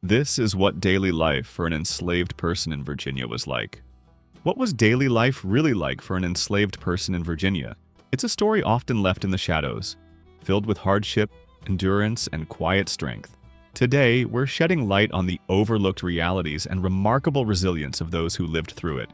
This is what daily life for an enslaved person in Virginia was like. What was daily life really like for an enslaved person in Virginia? It's a story often left in the shadows, filled with hardship, endurance, and quiet strength. Today, we're shedding light on the overlooked realities and remarkable resilience of those who lived through it.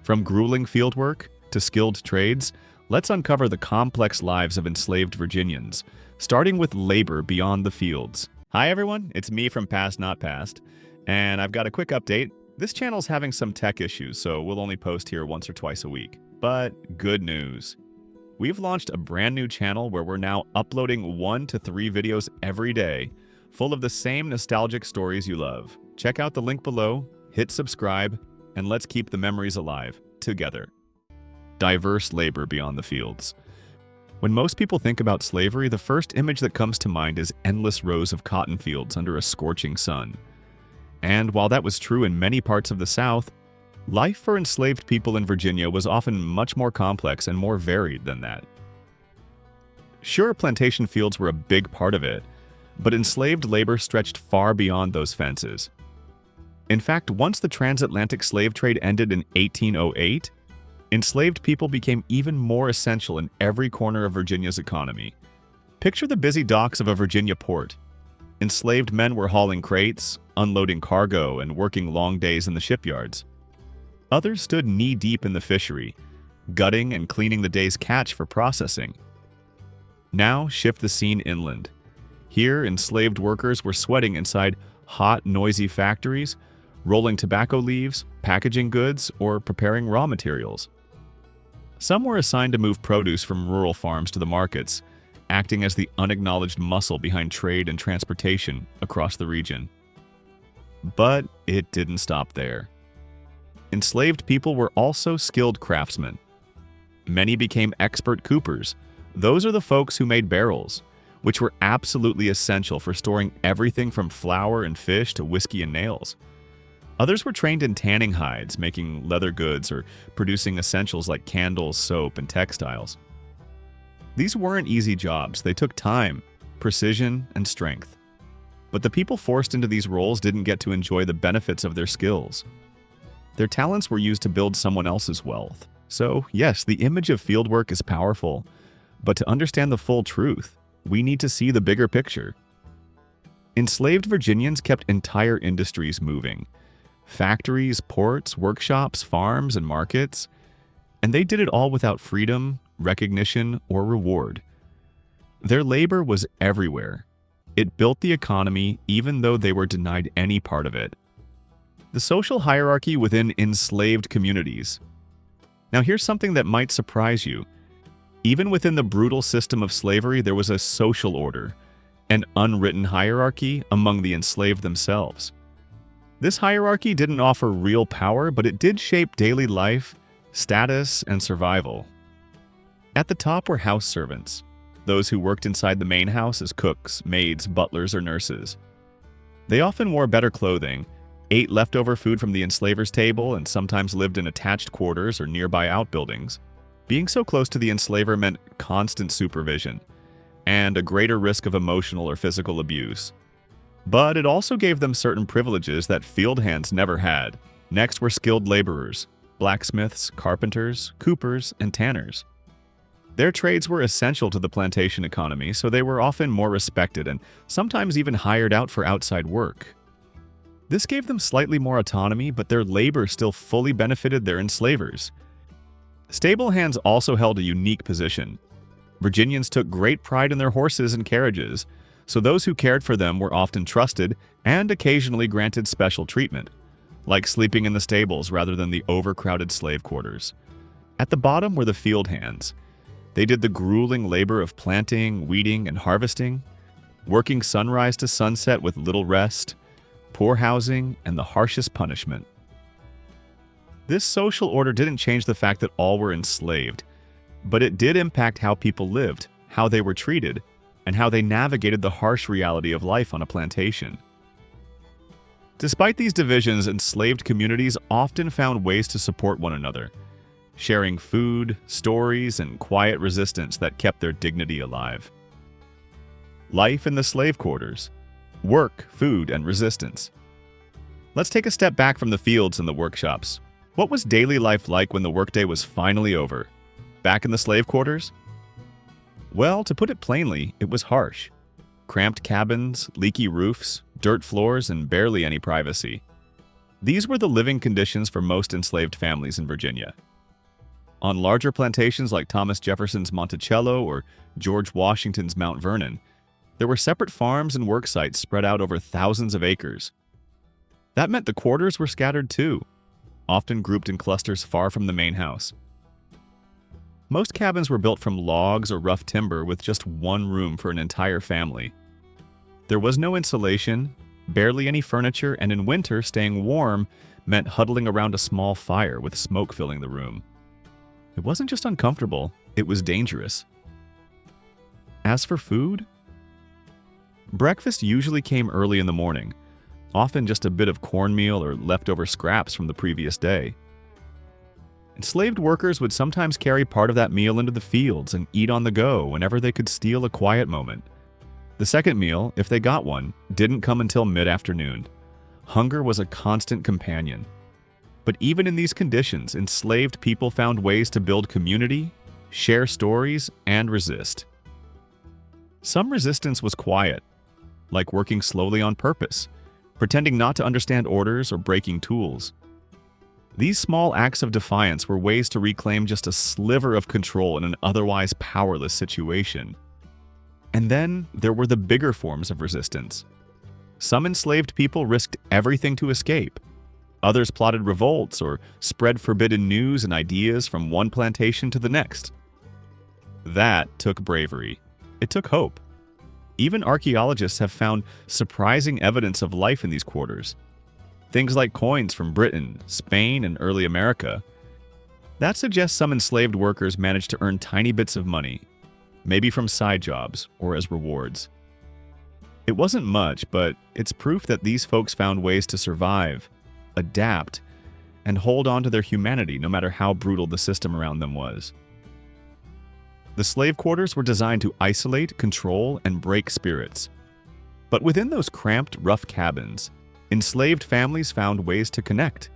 From grueling fieldwork to skilled trades, let's uncover the complex lives of enslaved Virginians, starting with labor beyond the fields. Hi everyone, it's me from Past Not Past, and I've got a quick update. This channel's having some tech issues, so we'll only post here once or twice a week. But good news. We've launched a brand new channel where we're now uploading 1 to 3 videos every day, full of the same nostalgic stories you love. Check out the link below, hit subscribe, and let's keep the memories alive, together. Diverse labor beyond the fields. When most people think about slavery, the first image that comes to mind is endless rows of cotton fields under a scorching sun. And while that was true in many parts of the South, life for enslaved people in Virginia was often much more complex and more varied than that. Sure, plantation fields were a big part of it, but enslaved labor stretched far beyond those fences. In fact, once the transatlantic slave trade ended in 1808, enslaved people became even more essential in every corner of Virginia's economy. Picture the busy docks of a Virginia port. Enslaved men were hauling crates, unloading cargo, and working long days in the shipyards. Others stood knee-deep in the fishery, gutting and cleaning the day's catch for processing. Now shift the scene inland. Here, enslaved workers were sweating inside hot, noisy factories, rolling tobacco leaves, packaging goods, or preparing raw materials. Some were assigned to move produce from rural farms to the markets, acting as the unacknowledged muscle behind trade and transportation across the region. But it didn't stop there. Enslaved people were also skilled craftsmen. Many became expert coopers. Those are the folks who made barrels, which were absolutely essential for storing everything from flour and fish to whiskey and nails. Others were trained in tanning hides, making leather goods, or producing essentials like candles, soap, and textiles. These weren't easy jobs. They took time, precision, and strength. But the people forced into these roles didn't get to enjoy the benefits of their skills. Their talents were used to build someone else's wealth. So, yes, the image of fieldwork is powerful, but to understand the full truth, we need to see the bigger picture. Enslaved Virginians kept entire industries moving. Factories, ports, workshops, farms, and markets. And they did it all without freedom, recognition, or reward. Their labor was everywhere. It built the economy even though they were denied any part of it. The social hierarchy within enslaved communities. Now here's something that might surprise you. Even within the brutal system of slavery, there was a social order, an unwritten hierarchy among the enslaved themselves. This hierarchy didn't offer real power, but it did shape daily life, status, and survival. At the top were house servants, those who worked inside the main house as cooks, maids, butlers, or nurses. They often wore better clothing, ate leftover food from the enslaver's table, and sometimes lived in attached quarters or nearby outbuildings. Being so close to the enslaver meant constant supervision and a greater risk of emotional or physical abuse. But it also gave them certain privileges that field hands never had. Next were skilled laborers, blacksmiths, carpenters, coopers, and tanners. Their trades were essential to the plantation economy, so they were often more respected and sometimes even hired out for outside work. This gave them slightly more autonomy, but their labor still fully benefited their enslavers. Stable hands also held a unique position. Virginians took great pride in their horses and carriages, so those who cared for them were often trusted and occasionally granted special treatment, like sleeping in the stables rather than the overcrowded slave quarters. At the bottom were the field hands. They did the grueling labor of planting, weeding, and harvesting, working sunrise to sunset with little rest, poor housing, and the harshest punishment. This social order didn't change the fact that all were enslaved, but it did impact how people lived, how they were treated, and how they navigated the harsh reality of life on a plantation. Despite these divisions, enslaved communities often found ways to support one another, sharing food, stories, and quiet resistance that kept their dignity alive. Life in the slave quarters. Work, food, and resistance. Let's take a step back from the fields and the workshops. What was daily life like when the workday was finally over? Back in the slave quarters? Well, to put it plainly, it was harsh. Cramped cabins, leaky roofs, dirt floors, and barely any privacy. These were the living conditions for most enslaved families in Virginia. On larger plantations like Thomas Jefferson's Monticello or George Washington's Mount Vernon, there were separate farms and work sites spread out over thousands of acres. That meant the quarters were scattered too, often grouped in clusters far from the main house. Most cabins were built from logs or rough timber with just one room for an entire family. There was no insulation, barely any furniture, and in winter, staying warm meant huddling around a small fire with smoke filling the room. It wasn't just uncomfortable, it was dangerous. As for food, breakfast usually came early in the morning, often just a bit of cornmeal or leftover scraps from the previous day. Enslaved workers would sometimes carry part of that meal into the fields and eat on the go whenever they could steal a quiet moment. The second meal, if they got one, didn't come until mid-afternoon. Hunger was a constant companion. But even in these conditions, enslaved people found ways to build community, share stories, and resist. Some resistance was quiet, like working slowly on purpose, pretending not to understand orders or breaking tools. These small acts of defiance were ways to reclaim just a sliver of control in an otherwise powerless situation. And then there were the bigger forms of resistance. Some enslaved people risked everything to escape. Others plotted revolts or spread forbidden news and ideas from one plantation to the next. That took bravery. It took hope. Even archaeologists have found surprising evidence of life in these quarters. Things like coins from Britain, Spain, and early America. That suggests some enslaved workers managed to earn tiny bits of money, maybe from side jobs or as rewards. It wasn't much, but it's proof that these folks found ways to survive, adapt, and hold on to their humanity no matter how brutal the system around them was. The slave quarters were designed to isolate, control, and break spirits. But within those cramped, rough cabins, enslaved families found ways to connect.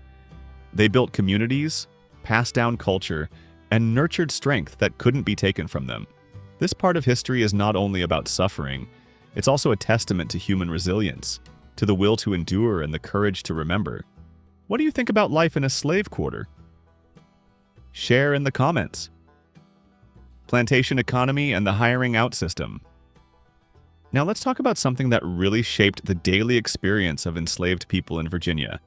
They built communities, passed down culture, and nurtured strength that couldn't be taken from them. This part of history is not only about suffering, it's also a testament to human resilience, to the will to endure and the courage to remember. What do you think about life in a slave quarter? Share in the comments. Plantation economy and the hiring out system. Now let's talk about something that really shaped the daily experience of enslaved people in Virginia: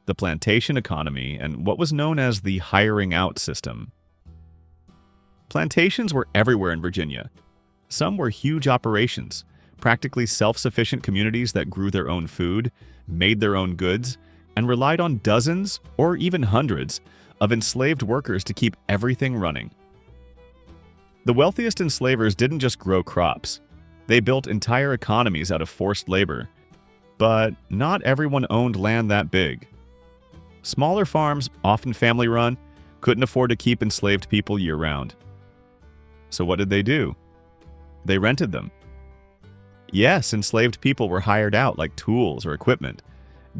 the plantation economy and what was known as the hiring out system. Plantations were everywhere in Virginia. Some were huge operations, practically self-sufficient communities that grew their own food, made their own goods, and relied on dozens, or even hundreds, of enslaved workers to keep everything running. The wealthiest enslavers didn't just grow crops. They built entire economies out of forced labor. But not everyone owned land that big. Smaller farms, often family-run, couldn't afford to keep enslaved people year-round. So what did they do? They rented them. Yes, enslaved people were hired out like tools or equipment.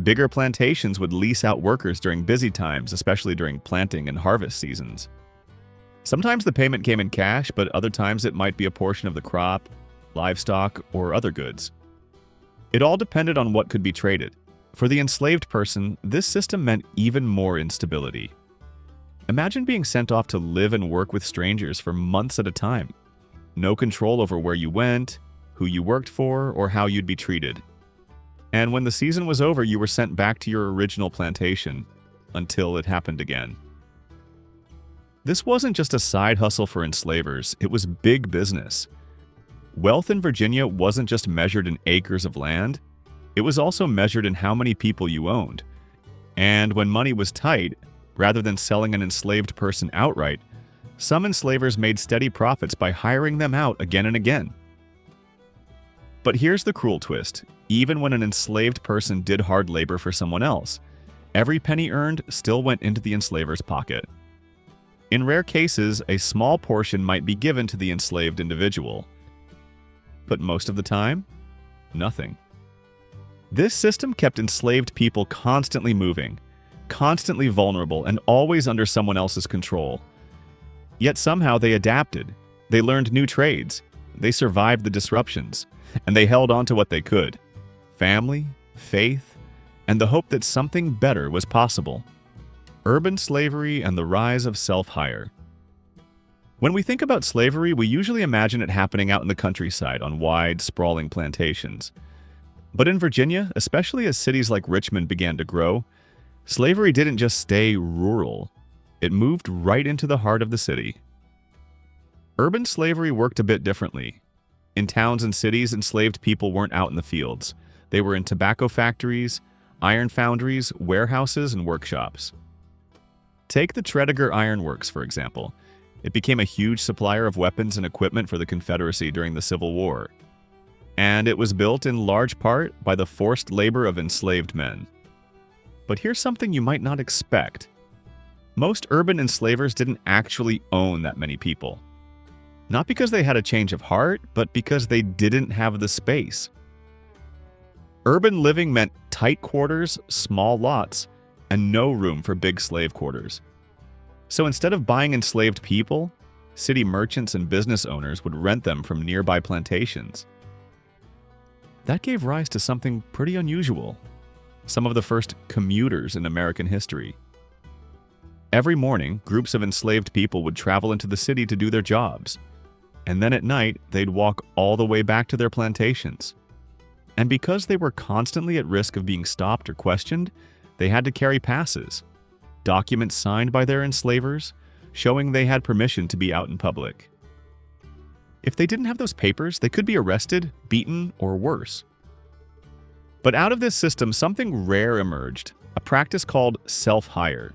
Bigger plantations would lease out workers during busy times, especially during planting and harvest seasons. Sometimes the payment came in cash, but other times it might be a portion of the crop, livestock, or other goods. It all depended on what could be traded. For the enslaved person, this system meant even more instability. Imagine being sent off to live and work with strangers for months at a time. No control over where you went, who you worked for, or how you'd be treated. And when the season was over, you were sent back to your original plantation, until it happened again. This wasn't just a side hustle for enslavers, it was big business. Wealth in Virginia wasn't just measured in acres of land, it was also measured in how many people you owned. And when money was tight, rather than selling an enslaved person outright, some enslavers made steady profits by hiring them out again and again. But here's the cruel twist: even when an enslaved person did hard labor for someone else, every penny earned still went into the enslaver's pocket. In rare cases, a small portion might be given to the enslaved individual. But most of the time, nothing. This system kept enslaved people constantly moving, constantly vulnerable, and always under someone else's control. Yet somehow they adapted. They learned new trades. They survived the disruptions, and they held on to what they could: family, faith, and the hope that something better was possible. Urban slavery and the rise of self-hire. When we think about slavery, we usually imagine it happening out in the countryside on wide, sprawling plantations. But in Virginia, especially as cities like Richmond began to grow, slavery didn't just stay rural. It moved right into the heart of the city. Urban slavery worked a bit differently. In towns and cities, enslaved people weren't out in the fields. They were in tobacco factories, iron foundries, warehouses, and workshops. Take the Tredegar Iron Works, for example. It became a huge supplier of weapons and equipment for the Confederacy during the Civil War. And it was built in large part by the forced labor of enslaved men. But here's something you might not expect. Most urban enslavers didn't actually own that many people. Not because they had a change of heart, but because they didn't have the space. Urban living meant tight quarters, small lots, and no room for big slave quarters. So instead of buying enslaved people, city merchants and business owners would rent them from nearby plantations. That gave rise to something pretty unusual: some of the first commuters in American history. Every morning, groups of enslaved people would travel into the city to do their jobs, and then at night, they'd walk all the way back to their plantations. And because they were constantly at risk of being stopped or questioned, they had to carry passes, documents signed by their enslavers, showing they had permission to be out in public. If they didn't have those papers, they could be arrested, beaten, or worse. But out of this system, something rare emerged, a practice called self-hire.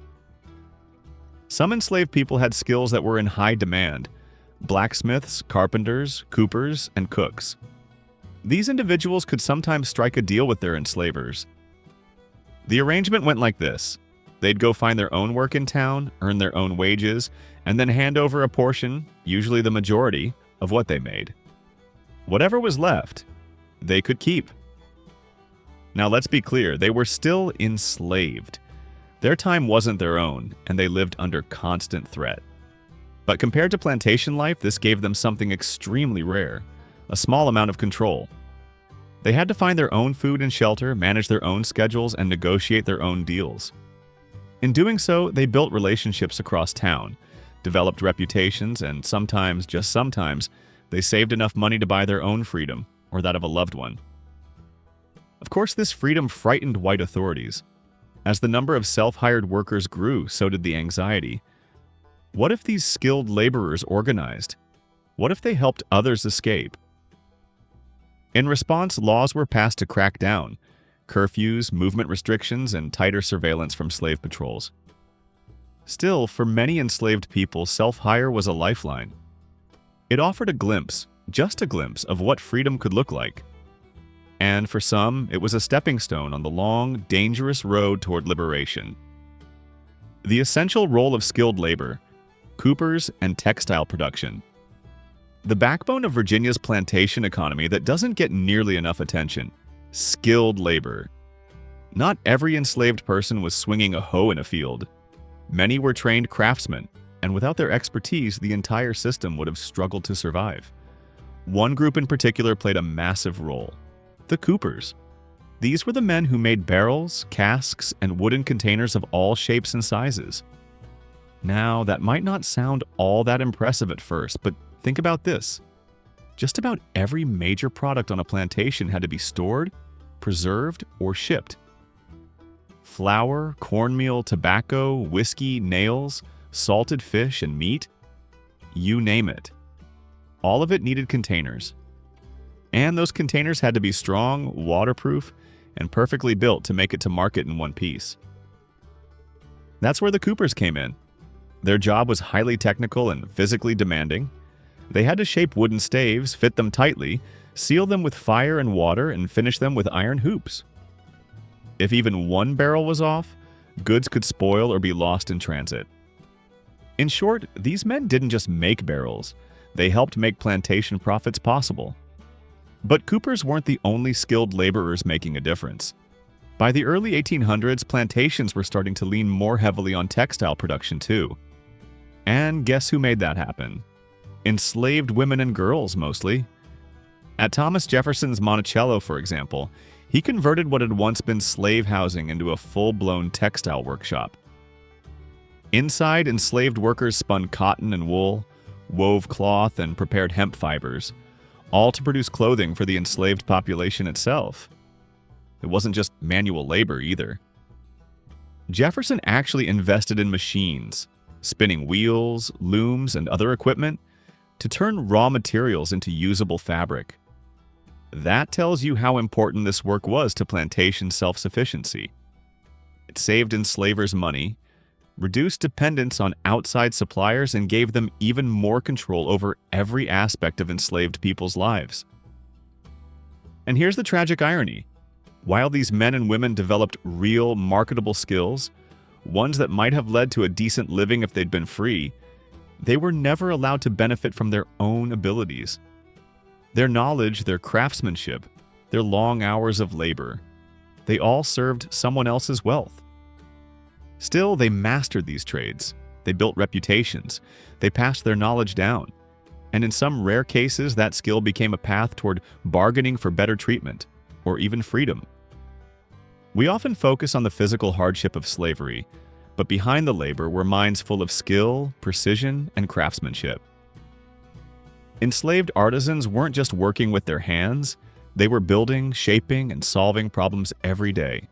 Some enslaved people had skills that were in high demand: blacksmiths, carpenters, coopers, and cooks. These individuals could sometimes strike a deal with their enslavers. The arrangement went like this: they'd go find their own work in town, earn their own wages, and then hand over a portion, usually the majority, of what they made. Whatever was left, they could keep. Now let's be clear, they were still enslaved. Their time wasn't their own, and they lived under constant threat. But compared to plantation life, this gave them something extremely rare: a small amount of control. They had to find their own food and shelter, manage their own schedules, and negotiate their own deals. In doing so, they built relationships across town, developed reputations, and sometimes, just sometimes, they saved enough money to buy their own freedom, or that of a loved one. Of course, this freedom frightened white authorities. As the number of self-hired workers grew, so did the anxiety. What if these skilled laborers organized? What if they helped others escape? In response, laws were passed to crack down: curfews, movement restrictions, and tighter surveillance from slave patrols. Still, for many enslaved people, self-hire was a lifeline. It offered a glimpse, just a glimpse, of what freedom could look like. And for some, it was a stepping stone on the long, dangerous road toward liberation. The essential role of skilled labor: coopers and textile production. The backbone of Virginia's plantation economy that doesn't get nearly enough attention: skilled labor. Not every enslaved person was swinging a hoe in a field. Many were trained craftsmen, and without their expertise, the entire system would have struggled to survive. One group in particular played a massive role: the coopers. These were the men who made barrels, casks, and wooden containers of all shapes and sizes. Now, that might not sound all that impressive at first, but think about this. Just about every major product on a plantation had to be stored, preserved, or shipped. Flour, cornmeal, tobacco, whiskey, nails, salted fish, and meat. You name it. All of it needed containers. And those containers had to be strong, waterproof, and perfectly built to make it to market in one piece. That's where the coopers came in. Their job was highly technical and physically demanding. They had to shape wooden staves, fit them tightly, seal them with fire and water, and finish them with iron hoops. If even one barrel was off, goods could spoil or be lost in transit. In short, these men didn't just make barrels, they helped make plantation profits possible. But coopers weren't the only skilled laborers making a difference. By the early 1800s, plantations were starting to lean more heavily on textile production too. And guess who made that happen? Enslaved women and girls, mostly. At Thomas Jefferson's Monticello, for example, he converted what had once been slave housing into a full-blown textile workshop. Inside, enslaved workers spun cotton and wool, wove cloth, and prepared hemp fibers, all to produce clothing for the enslaved population itself. It wasn't just manual labor either. Jefferson actually invested in machines, spinning wheels, looms, and other equipment to turn raw materials into usable fabric. That tells you how important this work was to plantation self-sufficiency. It saved enslavers money, reduced dependence on outside suppliers, and gave them even more control over every aspect of enslaved people's lives. And here's the tragic irony. While these men and women developed real, marketable skills, ones that might have led to a decent living if they'd been free, they were never allowed to benefit from their own abilities. Their knowledge, their craftsmanship, their long hours of labor, they all served someone else's wealth. Still, they mastered these trades. They built reputations. They passed their knowledge down. And in some rare cases, that skill became a path toward bargaining for better treatment, or even freedom. We often focus on the physical hardship of slavery, but behind the labor were minds full of skill, precision, and craftsmanship. Enslaved artisans weren't just working with their hands, they were building, shaping, and solving problems every day.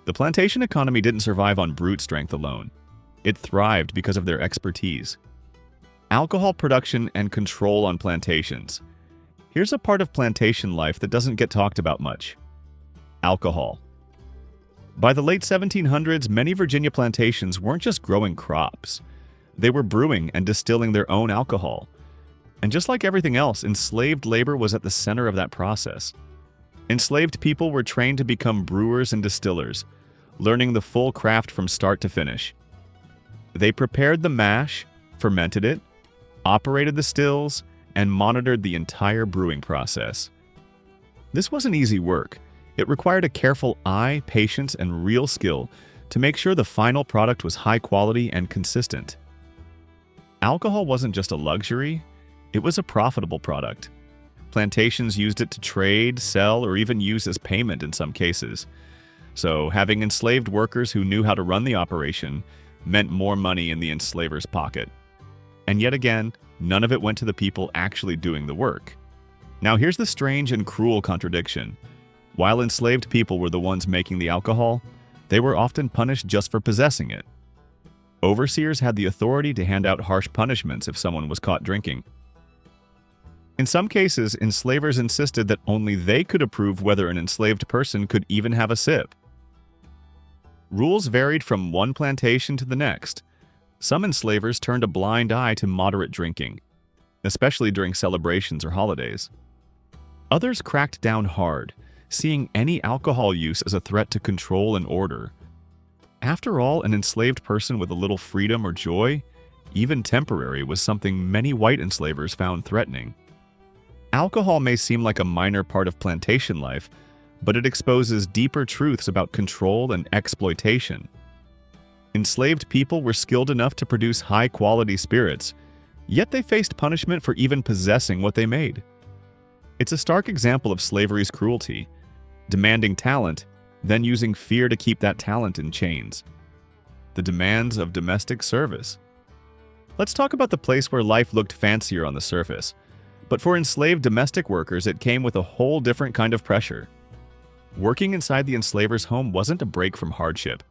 The plantation economy didn't survive on brute strength alone. It thrived because of their expertise. Alcohol production and control on plantations. Here's a part of plantation life that doesn't get talked about much. Alcohol. By the late 1700s, many Virginia plantations weren't just growing crops. They were brewing and distilling their own alcohol. And just like everything else, enslaved labor was at the center of that process. Enslaved people were trained to become brewers and distillers, learning the full craft from start to finish. They prepared the mash, fermented it, operated the stills, and monitored the entire brewing process. This wasn't easy work. It required a careful eye, patience, and real skill to make sure the final product was high quality and consistent. Alcohol wasn't just a luxury, it was a profitable product. Plantations used it to trade, sell, or even use as payment in some cases. So having enslaved workers who knew how to run the operation meant more money in the enslaver's pocket. And yet again, none of it went to the people actually doing the work. Now here's the strange and cruel contradiction. While enslaved people were the ones making the alcohol, they were often punished just for possessing it. Overseers had the authority to hand out harsh punishments if someone was caught drinking. In some cases, enslavers insisted that only they could approve whether an enslaved person could even have a sip. Rules varied from one plantation to the next. Some enslavers turned a blind eye to moderate drinking, especially during celebrations or holidays. Others cracked down hard, seeing any alcohol use as a threat to control and order. After all, an enslaved person with a little freedom or joy, even temporary, was something many white enslavers found threatening. Alcohol may seem like a minor part of plantation life, but it exposes deeper truths about control and exploitation. Enslaved people were skilled enough to produce high-quality spirits, yet they faced punishment for even possessing what they made. It's a stark example of slavery's cruelty, demanding talent, then using fear to keep that talent in chains. The demands of domestic service. Let's talk about the place where life looked fancier on the surface. But for enslaved domestic workers, it came with a whole different kind of pressure. Working inside the enslaver's home wasn't a break from hardship.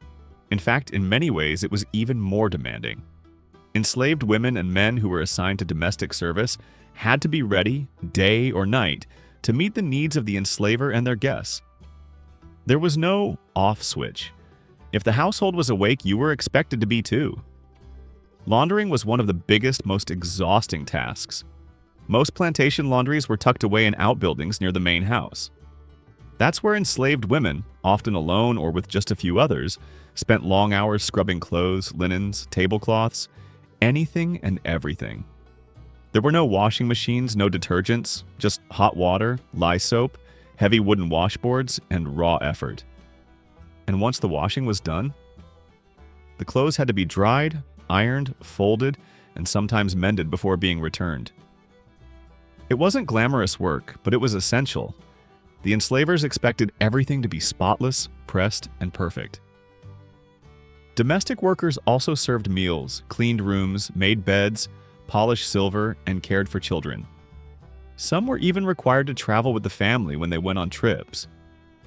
In fact, in many ways, it was even more demanding. Enslaved women and men who were assigned to domestic service had to be ready, day or night, to meet the needs of the enslaver and their guests. There was no off switch. If the household was awake, you were expected to be too. Laundering was one of the biggest, most exhausting tasks. Most plantation laundries were tucked away in outbuildings near the main house. That's where enslaved women, often alone or with just a few others, spent long hours scrubbing clothes, linens, tablecloths, anything and everything. There were no washing machines, no detergents, just hot water, lye soap, heavy wooden washboards, and raw effort. And once the washing was done, the clothes had to be dried, ironed, folded, and sometimes mended before being returned. It wasn't glamorous work, but it was essential. The enslavers expected everything to be spotless, pressed, and perfect. Domestic workers also served meals, cleaned rooms, made beds, polished silver, and cared for children. Some were even required to travel with the family when they went on trips,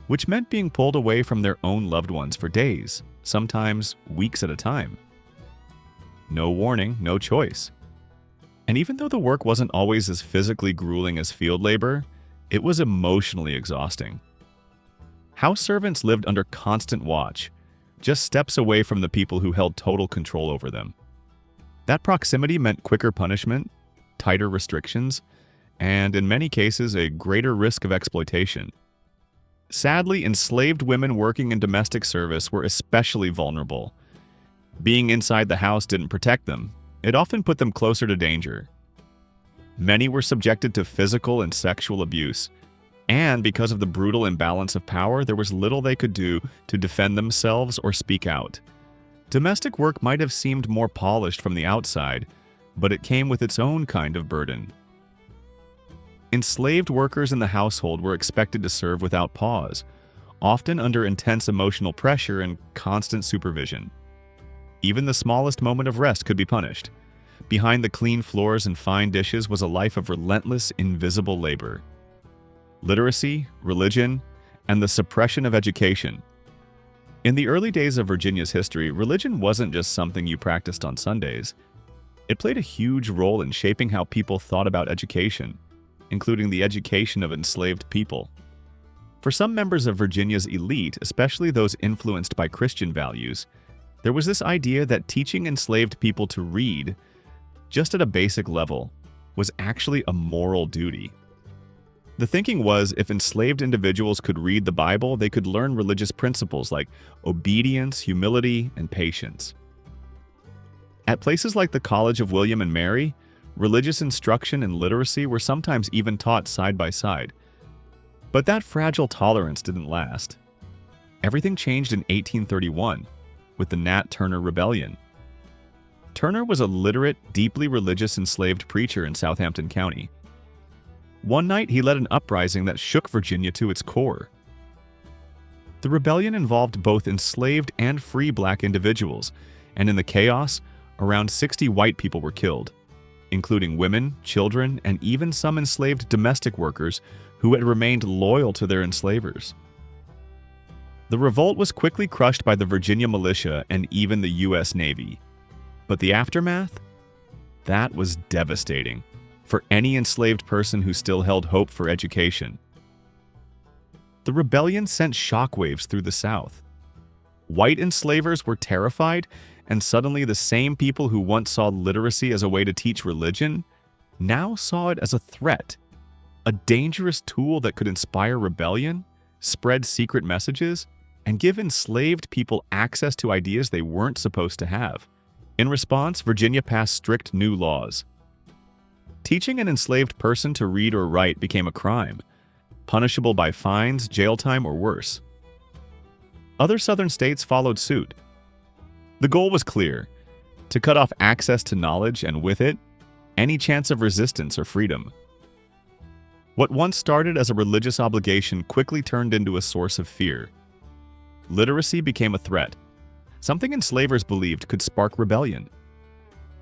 which meant being pulled away from their own loved ones for days, sometimes weeks at a time. No warning, no choice. And even though the work wasn't always as physically grueling as field labor, it was emotionally exhausting. House servants lived under constant watch, just steps away from the people who held total control over them. That proximity meant quicker punishment, tighter restrictions, and in many cases, a greater risk of exploitation. Sadly, enslaved women working in domestic service were especially vulnerable. Being inside the house didn't protect them. It often put them closer to danger. Many were subjected to physical and sexual abuse, and because of the brutal imbalance of power, there was little they could do to defend themselves or speak out. Domestic work might have seemed more polished from the outside, but it came with its own kind of burden. Enslaved workers in the household were expected to serve without pause, often under intense emotional pressure and constant supervision. Even the smallest moment of rest could be punished. Behind the clean floors and fine dishes was a life of relentless, invisible labor. Literacy, religion, and the suppression of education. In the early days of Virginia's history, religion wasn't just something you practiced on Sundays. It played a huge role in shaping how people thought about education, including the education of enslaved people. For some members of Virginia's elite, especially those influenced by Christian values, there was this idea that teaching enslaved people to read, just at a basic level, was actually a moral duty. The thinking was if enslaved individuals could read the Bible, they could learn religious principles like obedience, humility, and patience. At places like the College of William and Mary, religious instruction and literacy were sometimes even taught side by side. But that fragile tolerance didn't last. Everything changed in 1831 with the Nat Turner Rebellion. Turner was a literate, deeply religious enslaved preacher in Southampton County. One night, he led an uprising that shook Virginia to its core. The rebellion involved both enslaved and free black individuals, and in the chaos, around 60 white people were killed, including women, children, and even some enslaved domestic workers who had remained loyal to their enslavers. The revolt was quickly crushed by the Virginia militia and even the U.S. Navy. But the aftermath? That was devastating for any enslaved person who still held hope for education. The rebellion sent shockwaves through the South. White enslavers were terrified, and suddenly the same people who once saw literacy as a way to teach religion now saw it as a threat, a dangerous tool that could inspire rebellion, spread secret messages, and give enslaved people access to ideas they weren't supposed to have. In response, Virginia passed strict new laws. Teaching an enslaved person to read or write became a crime, punishable by fines, jail time, or worse. Other southern states followed suit. The goal was clear: to cut off access to knowledge and, with it, any chance of resistance or freedom. What once started as a religious obligation quickly turned into a source of fear. Literacy became a threat, something enslavers believed could spark rebellion.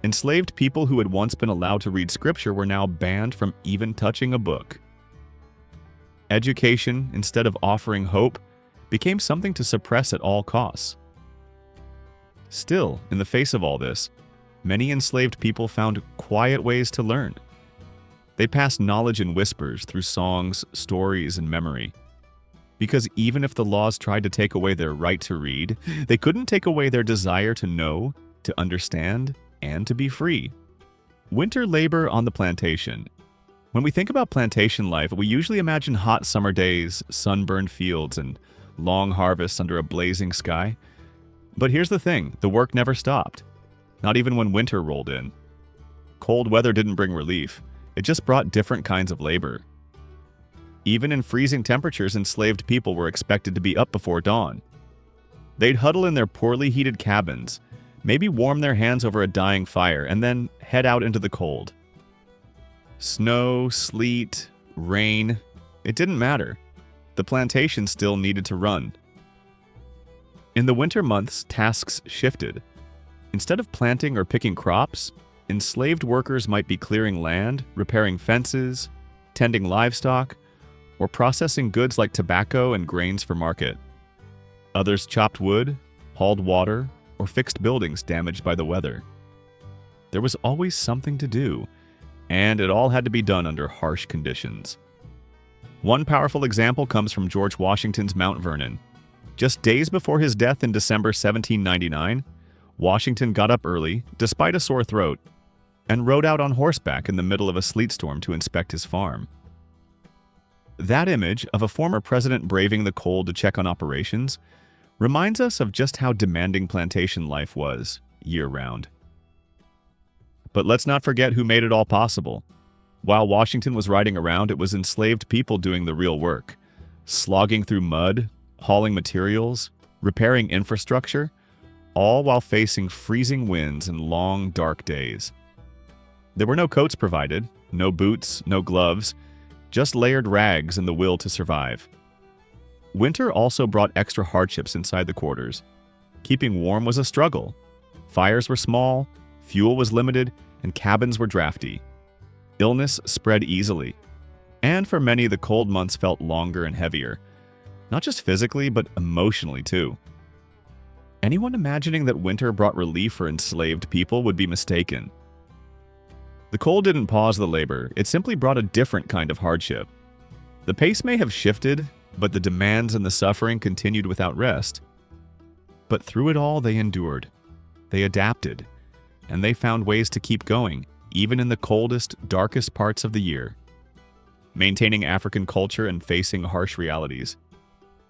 Enslaved people who had once been allowed to read scripture were now banned from even touching a book. Education, instead of offering hope, became something to suppress at all costs. Still, in the face of all this, many enslaved people found quiet ways to learn. They passed knowledge in whispers through songs, stories, and memory. Because even if the laws tried to take away their right to read, they couldn't take away their desire to know, to understand, and to be free. Winter labor on the plantation. When we think about plantation life, we usually imagine hot summer days, sunburned fields, and long harvests under a blazing sky. But here's the thing, the work never stopped, not even when winter rolled in. Cold weather didn't bring relief. It just brought different kinds of labor. Even in freezing temperatures, enslaved people were expected to be up before dawn. They'd huddle in their poorly heated cabins, maybe warm their hands over a dying fire, and then head out into the cold. Snow, sleet, rain, it didn't matter. The plantation still needed to run. In the winter months, tasks shifted. Instead of planting or picking crops, enslaved workers might be clearing land, repairing fences, tending livestock, or processing goods like tobacco and grains for market. Others chopped wood, hauled water, or fixed buildings damaged by the weather. There was always something to do, and it all had to be done under harsh conditions. One powerful example comes from George Washington's Mount Vernon. Just days before his death in December 1799, Washington got up early, despite a sore throat, and rode out on horseback in the middle of a sleet storm to inspect his farm. That image of a former president braving the cold to check on operations reminds us of just how demanding plantation life was, year-round. But let's not forget who made it all possible. While Washington was riding around, it was enslaved people doing the real work, slogging through mud, hauling materials, repairing infrastructure, all while facing freezing winds and long, dark days. There were no coats provided, no boots, no gloves, just layered rags and the will to survive. Winter also brought extra hardships inside the quarters. Keeping warm was a struggle. Fires were small, fuel was limited, and cabins were drafty. Illness spread easily. And for many, the cold months felt longer and heavier. Not just physically, but emotionally too. Anyone imagining that winter brought relief for enslaved people would be mistaken. The cold didn't pause the labor, it simply brought a different kind of hardship. The pace may have shifted, but the demands and the suffering continued without rest. But through it all, they endured. They adapted. And they found ways to keep going, even in the coldest, darkest parts of the year. Maintaining African culture and facing harsh realities.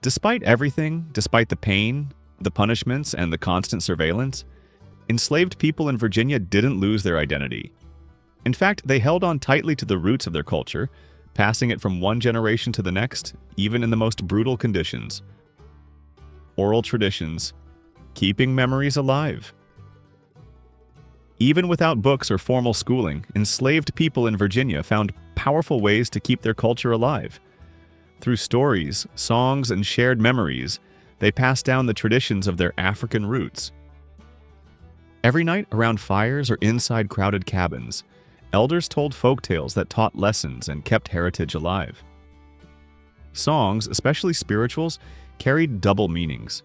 Despite everything, despite the pain, the punishments, and the constant surveillance, enslaved people in Virginia didn't lose their identity. In fact, they held on tightly to the roots of their culture, passing it from one generation to the next, even in the most brutal conditions. Oral traditions, keeping memories alive. Even without books or formal schooling, enslaved people in Virginia found powerful ways to keep their culture alive. Through stories, songs, and shared memories, they passed down the traditions of their African roots. Every night around fires or inside crowded cabins, elders told folktales that taught lessons and kept heritage alive. Songs, especially spirituals, carried double meanings.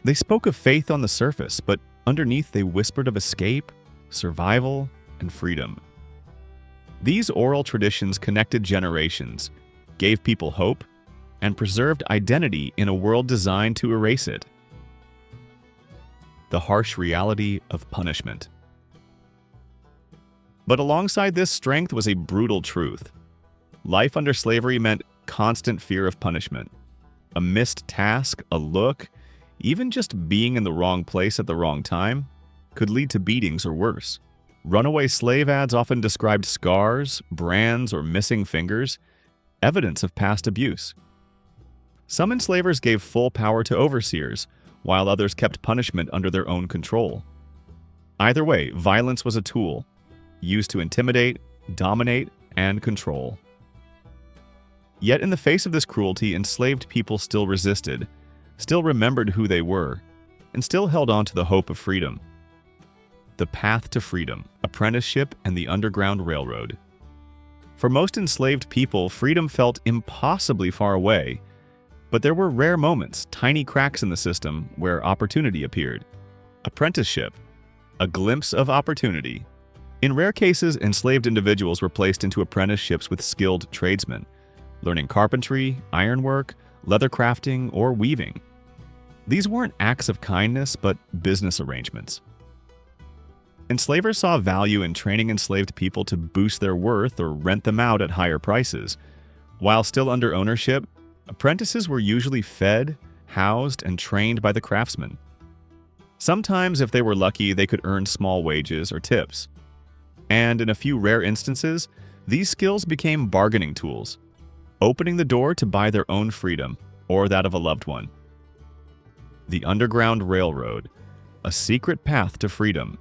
They spoke of faith on the surface, but underneath they whispered of escape, survival, and freedom. These oral traditions connected generations, gave people hope, and preserved identity in a world designed to erase it. The harsh reality of punishment. But alongside this strength was a brutal truth. Life under slavery meant constant fear of punishment. A missed task, a look, even just being in the wrong place at the wrong time, could lead to beatings or worse. Runaway slave ads often described scars, brands, or missing fingers, evidence of past abuse. Some enslavers gave full power to overseers, while others kept punishment under their own control. Either way, violence was a tool, used to intimidate, dominate, and control. Yet in the face of this cruelty, enslaved people still resisted, still remembered who they were, and still held on to the hope of freedom. The path to freedom, apprenticeship, and the Underground Railroad. For most enslaved people, freedom felt impossibly far away, but there were rare moments, tiny cracks in the system, where opportunity appeared. Apprenticeship, a glimpse of opportunity. In rare cases, enslaved individuals were placed into apprenticeships with skilled tradesmen, learning carpentry, ironwork, leather crafting, or weaving. These weren't acts of kindness, but business arrangements. Enslavers saw value in training enslaved people to boost their worth or rent them out at higher prices. While still under ownership, apprentices were usually fed, housed, and trained by the craftsmen. Sometimes, if they were lucky, they could earn small wages or tips. And in a few rare instances, these skills became bargaining tools, opening the door to buy their own freedom or that of a loved one. The Underground Railroad, a secret path to freedom.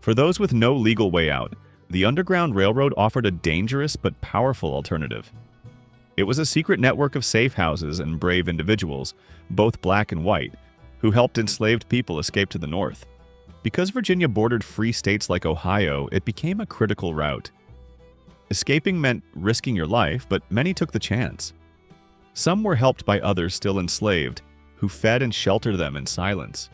For those with no legal way out, the Underground Railroad offered a dangerous but powerful alternative. It was a secret network of safe houses and brave individuals, both black and white, who helped enslaved people escape to the north. Because Virginia bordered free states like Ohio, it became a critical route. Escaping meant risking your life, but many took the chance. Some were helped by others still enslaved, who fed and sheltered them in silence.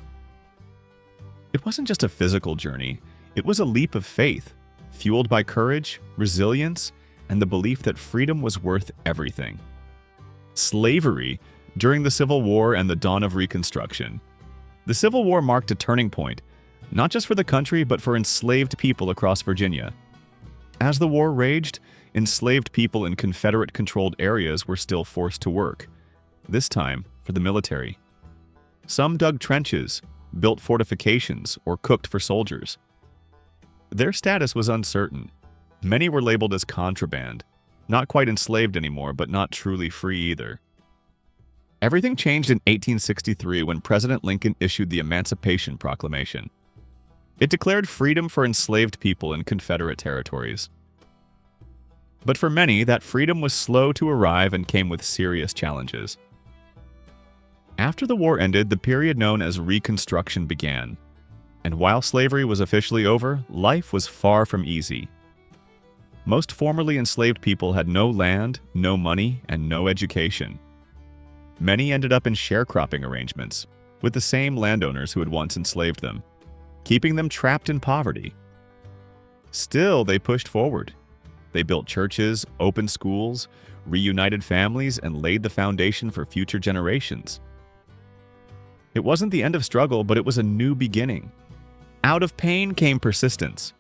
It wasn't just a physical journey, it was a leap of faith, fueled by courage, resilience, and the belief that freedom was worth everything. Slavery during the Civil War and the dawn of Reconstruction. The Civil War marked a turning point, not just for the country, but for enslaved people across Virginia. As the war raged, enslaved people in Confederate-controlled areas were still forced to work, this time for the military. Some dug trenches, built fortifications, or cooked for soldiers. Their status was uncertain. Many were labeled as contraband, not quite enslaved anymore, but not truly free either. Everything changed in 1863 when President Lincoln issued the Emancipation Proclamation. It declared freedom for enslaved people in Confederate territories. But for many, that freedom was slow to arrive and came with serious challenges. After the war ended, the period known as Reconstruction began. And while slavery was officially over, life was far from easy. Most formerly enslaved people had no land, no money, and no education. Many ended up in sharecropping arrangements with the same landowners who had once enslaved them, keeping them trapped in poverty. Still, they pushed forward. They built churches, opened schools, reunited families, and laid the foundation for future generations. It wasn't the end of struggle, but it was a new beginning. Out of pain came persistence.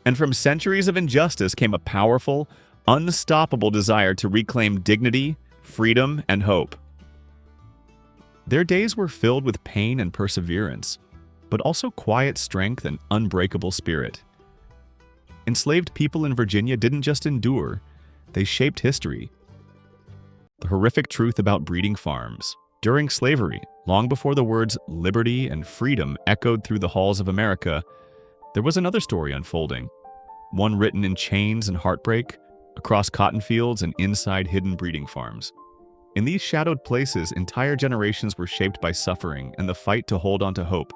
And from centuries of injustice came a powerful, unstoppable desire to reclaim dignity, freedom, and hope. Their days were filled with pain and perseverance, but also quiet strength and unbreakable spirit. Enslaved people in Virginia didn't just endure, they shaped history. The horrific truth about breeding farms. During slavery, long before the words liberty and freedom echoed through the halls of America, there was another story unfolding, one written in chains and heartbreak, across cotton fields and inside hidden breeding farms. In these shadowed places, entire generations were shaped by suffering and the fight to hold on to hope.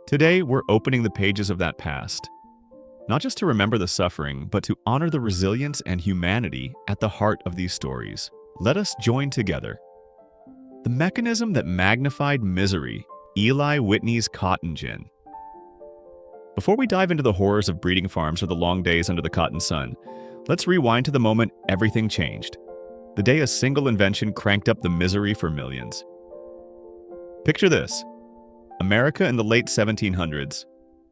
Today, we're opening the pages of that past, not just to remember the suffering, but to honor the resilience and humanity at the heart of these stories. Let us join together. The mechanism that magnified misery, Eli Whitney's cotton gin. Before we dive into the horrors of breeding farms or the long days under the cotton sun, let's rewind to the moment everything changed. The day a single invention cranked up the misery for millions. Picture this. America in the late 1700s,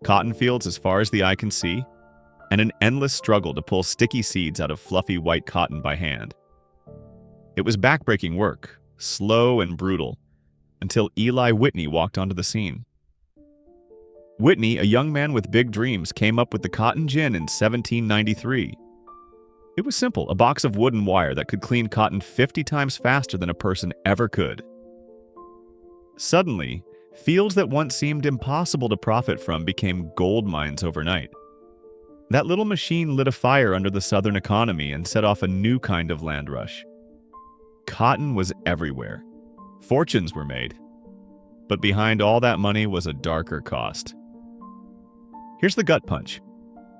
cotton fields as far as the eye can see, and an endless struggle to pull sticky seeds out of fluffy white cotton by hand. It was backbreaking work, slow and brutal, until Eli Whitney walked onto the scene. Whitney, a young man with big dreams, came up with the cotton gin in 1793. It was simple, a box of wood and wire that could clean cotton 50 times faster than a person ever could. Suddenly, fields that once seemed impossible to profit from became gold mines overnight. That little machine lit a fire under the Southern economy and set off a new kind of land rush. Cotton was everywhere. Fortunes were made. But behind all that money was a darker cost. Here's the gut punch.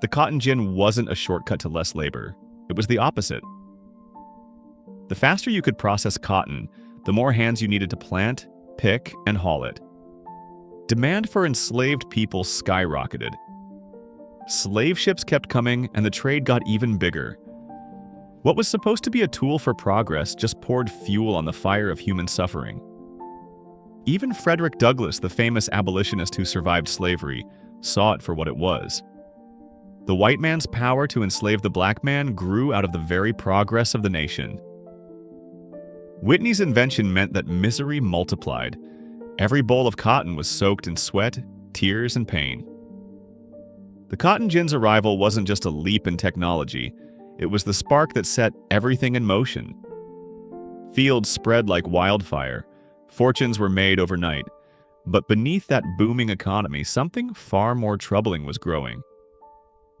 The cotton gin wasn't a shortcut to less labor. It was the opposite. The faster you could process cotton, the more hands you needed to plant, pick, and haul it. Demand for enslaved people skyrocketed. Slave ships kept coming, and the trade got even bigger. What was supposed to be a tool for progress just poured fuel on the fire of human suffering. Even Frederick Douglass, the famous abolitionist who survived slavery, saw it for what it was. The white man's power to enslave the black man grew out of the very progress of the nation. Whitney's invention meant that misery multiplied. Every boll of cotton was soaked in sweat, tears, and pain. The cotton gin's arrival wasn't just a leap in technology, it was the spark that set everything in motion. Fields spread like wildfire, fortunes were made overnight, but beneath that booming economy, something far more troubling was growing.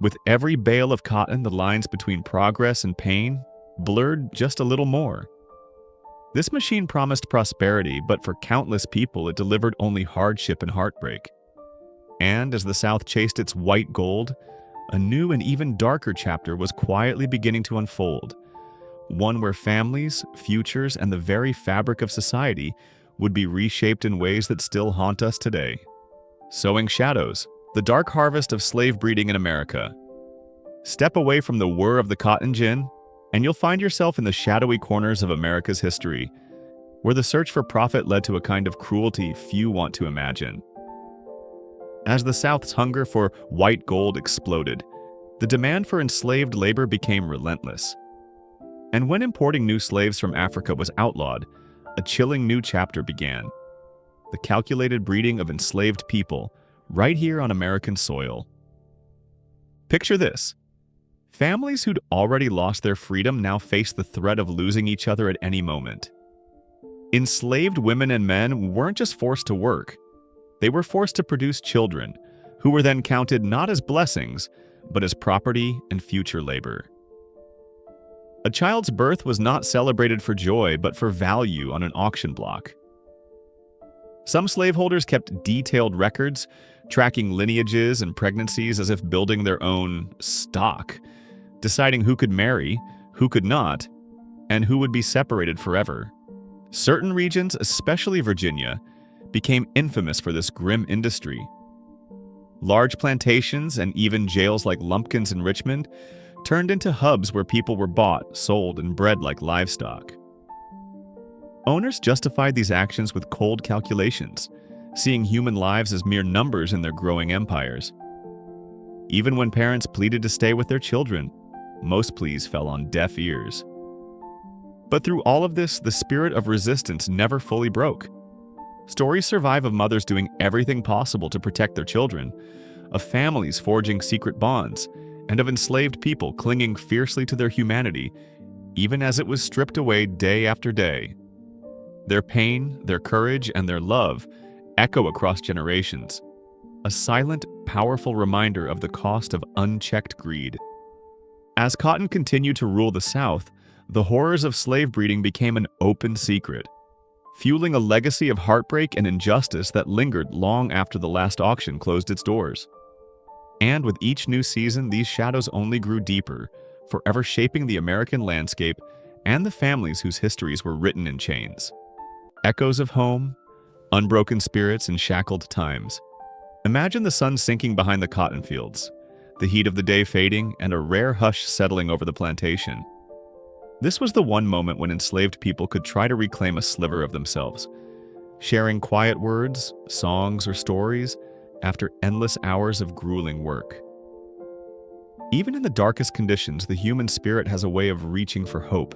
With every bale of cotton, the lines between progress and pain blurred just a little more. This machine promised prosperity, but for countless people it delivered only hardship and heartbreak. And as the South chased its white gold, a new and even darker chapter was quietly beginning to unfold, one where families, futures, and the very fabric of society would be reshaped in ways that still haunt us today. Sowing Shadows, the dark harvest of slave breeding in America. Step away from the whir of the cotton gin, and you'll find yourself in the shadowy corners of America's history, where the search for profit led to a kind of cruelty few want to imagine. As the South's hunger for white gold exploded, the demand for enslaved labor became relentless. And when importing new slaves from Africa was outlawed, a chilling new chapter began. The calculated breeding of enslaved people, right here on American soil. Picture this. Families who'd already lost their freedom now face the threat of losing each other at any moment. Enslaved women and men weren't just forced to work. They were forced to produce children, who were then counted not as blessings, but as property and future labor. A child's birth was not celebrated for joy, but for value on an auction block. Some slaveholders kept detailed records, tracking lineages and pregnancies as if building their own stock, deciding who could marry, who could not, and who would be separated forever. Certain regions, especially Virginia, became infamous for this grim industry. Large plantations and even jails like Lumpkins in Richmond turned into hubs where people were bought, sold, and bred like livestock. Owners justified these actions with cold calculations, seeing human lives as mere numbers in their growing empires. Even when parents pleaded to stay with their children, most pleas fell on deaf ears. But through all of this, the spirit of resistance never fully broke. Stories survive of mothers doing everything possible to protect their children, of families forging secret bonds, and of enslaved people clinging fiercely to their humanity, even as it was stripped away day after day. Their pain, their courage, and their love echo across generations, a silent, powerful reminder of the cost of unchecked greed. As cotton continued to rule the South, the horrors of slave breeding became an open secret, fueling a legacy of heartbreak and injustice that lingered long after the last auction closed its doors. And with each new season, these shadows only grew deeper, forever shaping the American landscape and the families whose histories were written in chains. Echoes of home, unbroken spirits, and shackled times. Imagine the sun sinking behind the cotton fields, the heat of the day fading, and a rare hush settling over the plantation. This was the one moment when enslaved people could try to reclaim a sliver of themselves, sharing quiet words, songs, or stories after endless hours of grueling work. Even in the darkest conditions, the human spirit has a way of reaching for hope,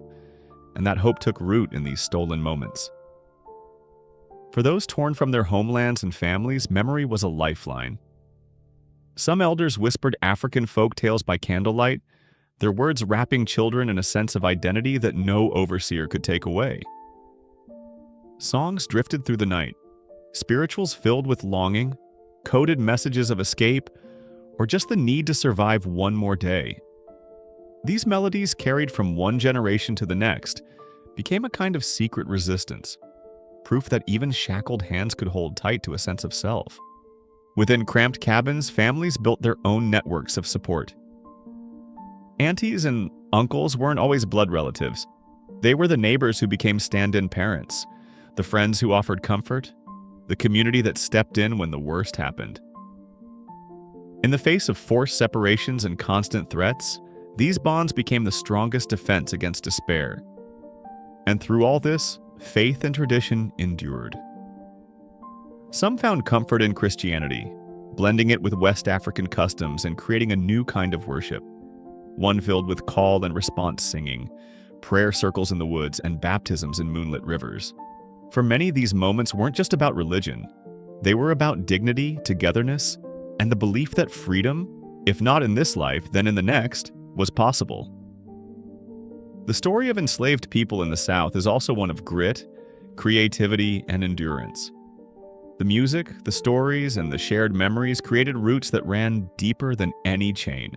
and that hope took root in these stolen moments. For those torn from their homelands and families, memory was a lifeline. Some elders whispered African folk tales by candlelight, their words wrapping children in a sense of identity that no overseer could take away. Songs drifted through the night, spirituals filled with longing, coded messages of escape, or just the need to survive one more day. These melodies, carried from one generation to the next, became a kind of secret resistance, proof that even shackled hands could hold tight to a sense of self. Within cramped cabins, families built their own networks of support. Aunties and uncles weren't always blood relatives. They were the neighbors who became stand-in parents, the friends who offered comfort, the community that stepped in when the worst happened. In the face of forced separations and constant threats, these bonds became the strongest defense against despair. And through all this, faith and tradition endured. Some found comfort in Christianity, blending it with West African customs and creating a new kind of worship, one filled with call and response singing, prayer circles in the woods, and baptisms in moonlit rivers. For many, these moments weren't just about religion. They were about dignity, togetherness, and the belief that freedom, if not in this life, then in the next, was possible. The story of enslaved people in the South is also one of grit, creativity, and endurance. The music, the stories, and the shared memories created roots that ran deeper than any chain.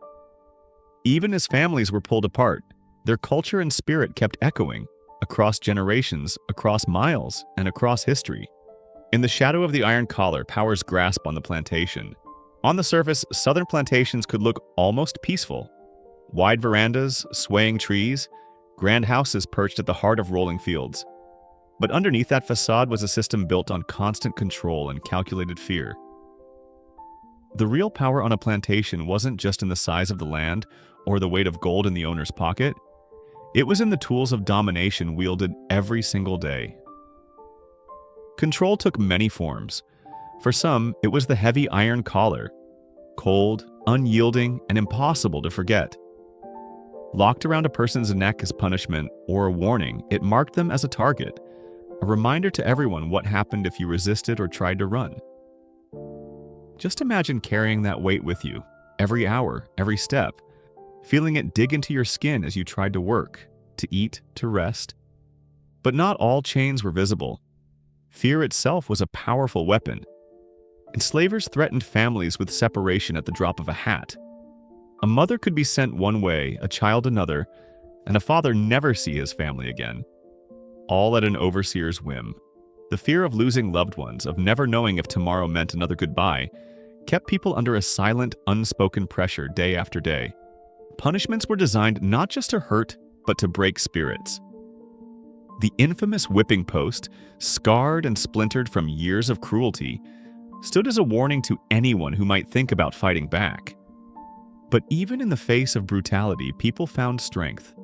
Even as families were pulled apart, their culture and spirit kept echoing across generations, across miles, and across history. In the shadow of the iron collar, power's grasp on the plantation. On the surface, southern plantations could look almost peaceful. Wide verandas, swaying trees, grand houses perched at the heart of rolling fields. But underneath that facade was a system built on constant control and calculated fear. The real power on a plantation wasn't just in the size of the land or the weight of gold in the owner's pocket. It was in the tools of domination wielded every single day. Control took many forms. For some, it was the heavy iron collar, cold, unyielding, and impossible to forget. Locked around a person's neck as punishment or a warning, it marked them as a target, a reminder to everyone what happened if you resisted or tried to run. Just imagine carrying that weight with you, every hour, every step, feeling it dig into your skin as you tried to work, to eat, to rest. But not all chains were visible. Fear itself was a powerful weapon. Enslavers threatened families with separation at the drop of a hat. A mother could be sent one way, a child another, and a father never see his family again. All at an overseer's whim. The fear of losing loved ones, of never knowing if tomorrow meant another goodbye, kept people under a silent, unspoken pressure day after day. Punishments were designed not just to hurt, but to break spirits. The infamous whipping post, scarred and splintered from years of cruelty, stood as a warning to anyone who might think about fighting back. But even in the face of brutality, people found strength.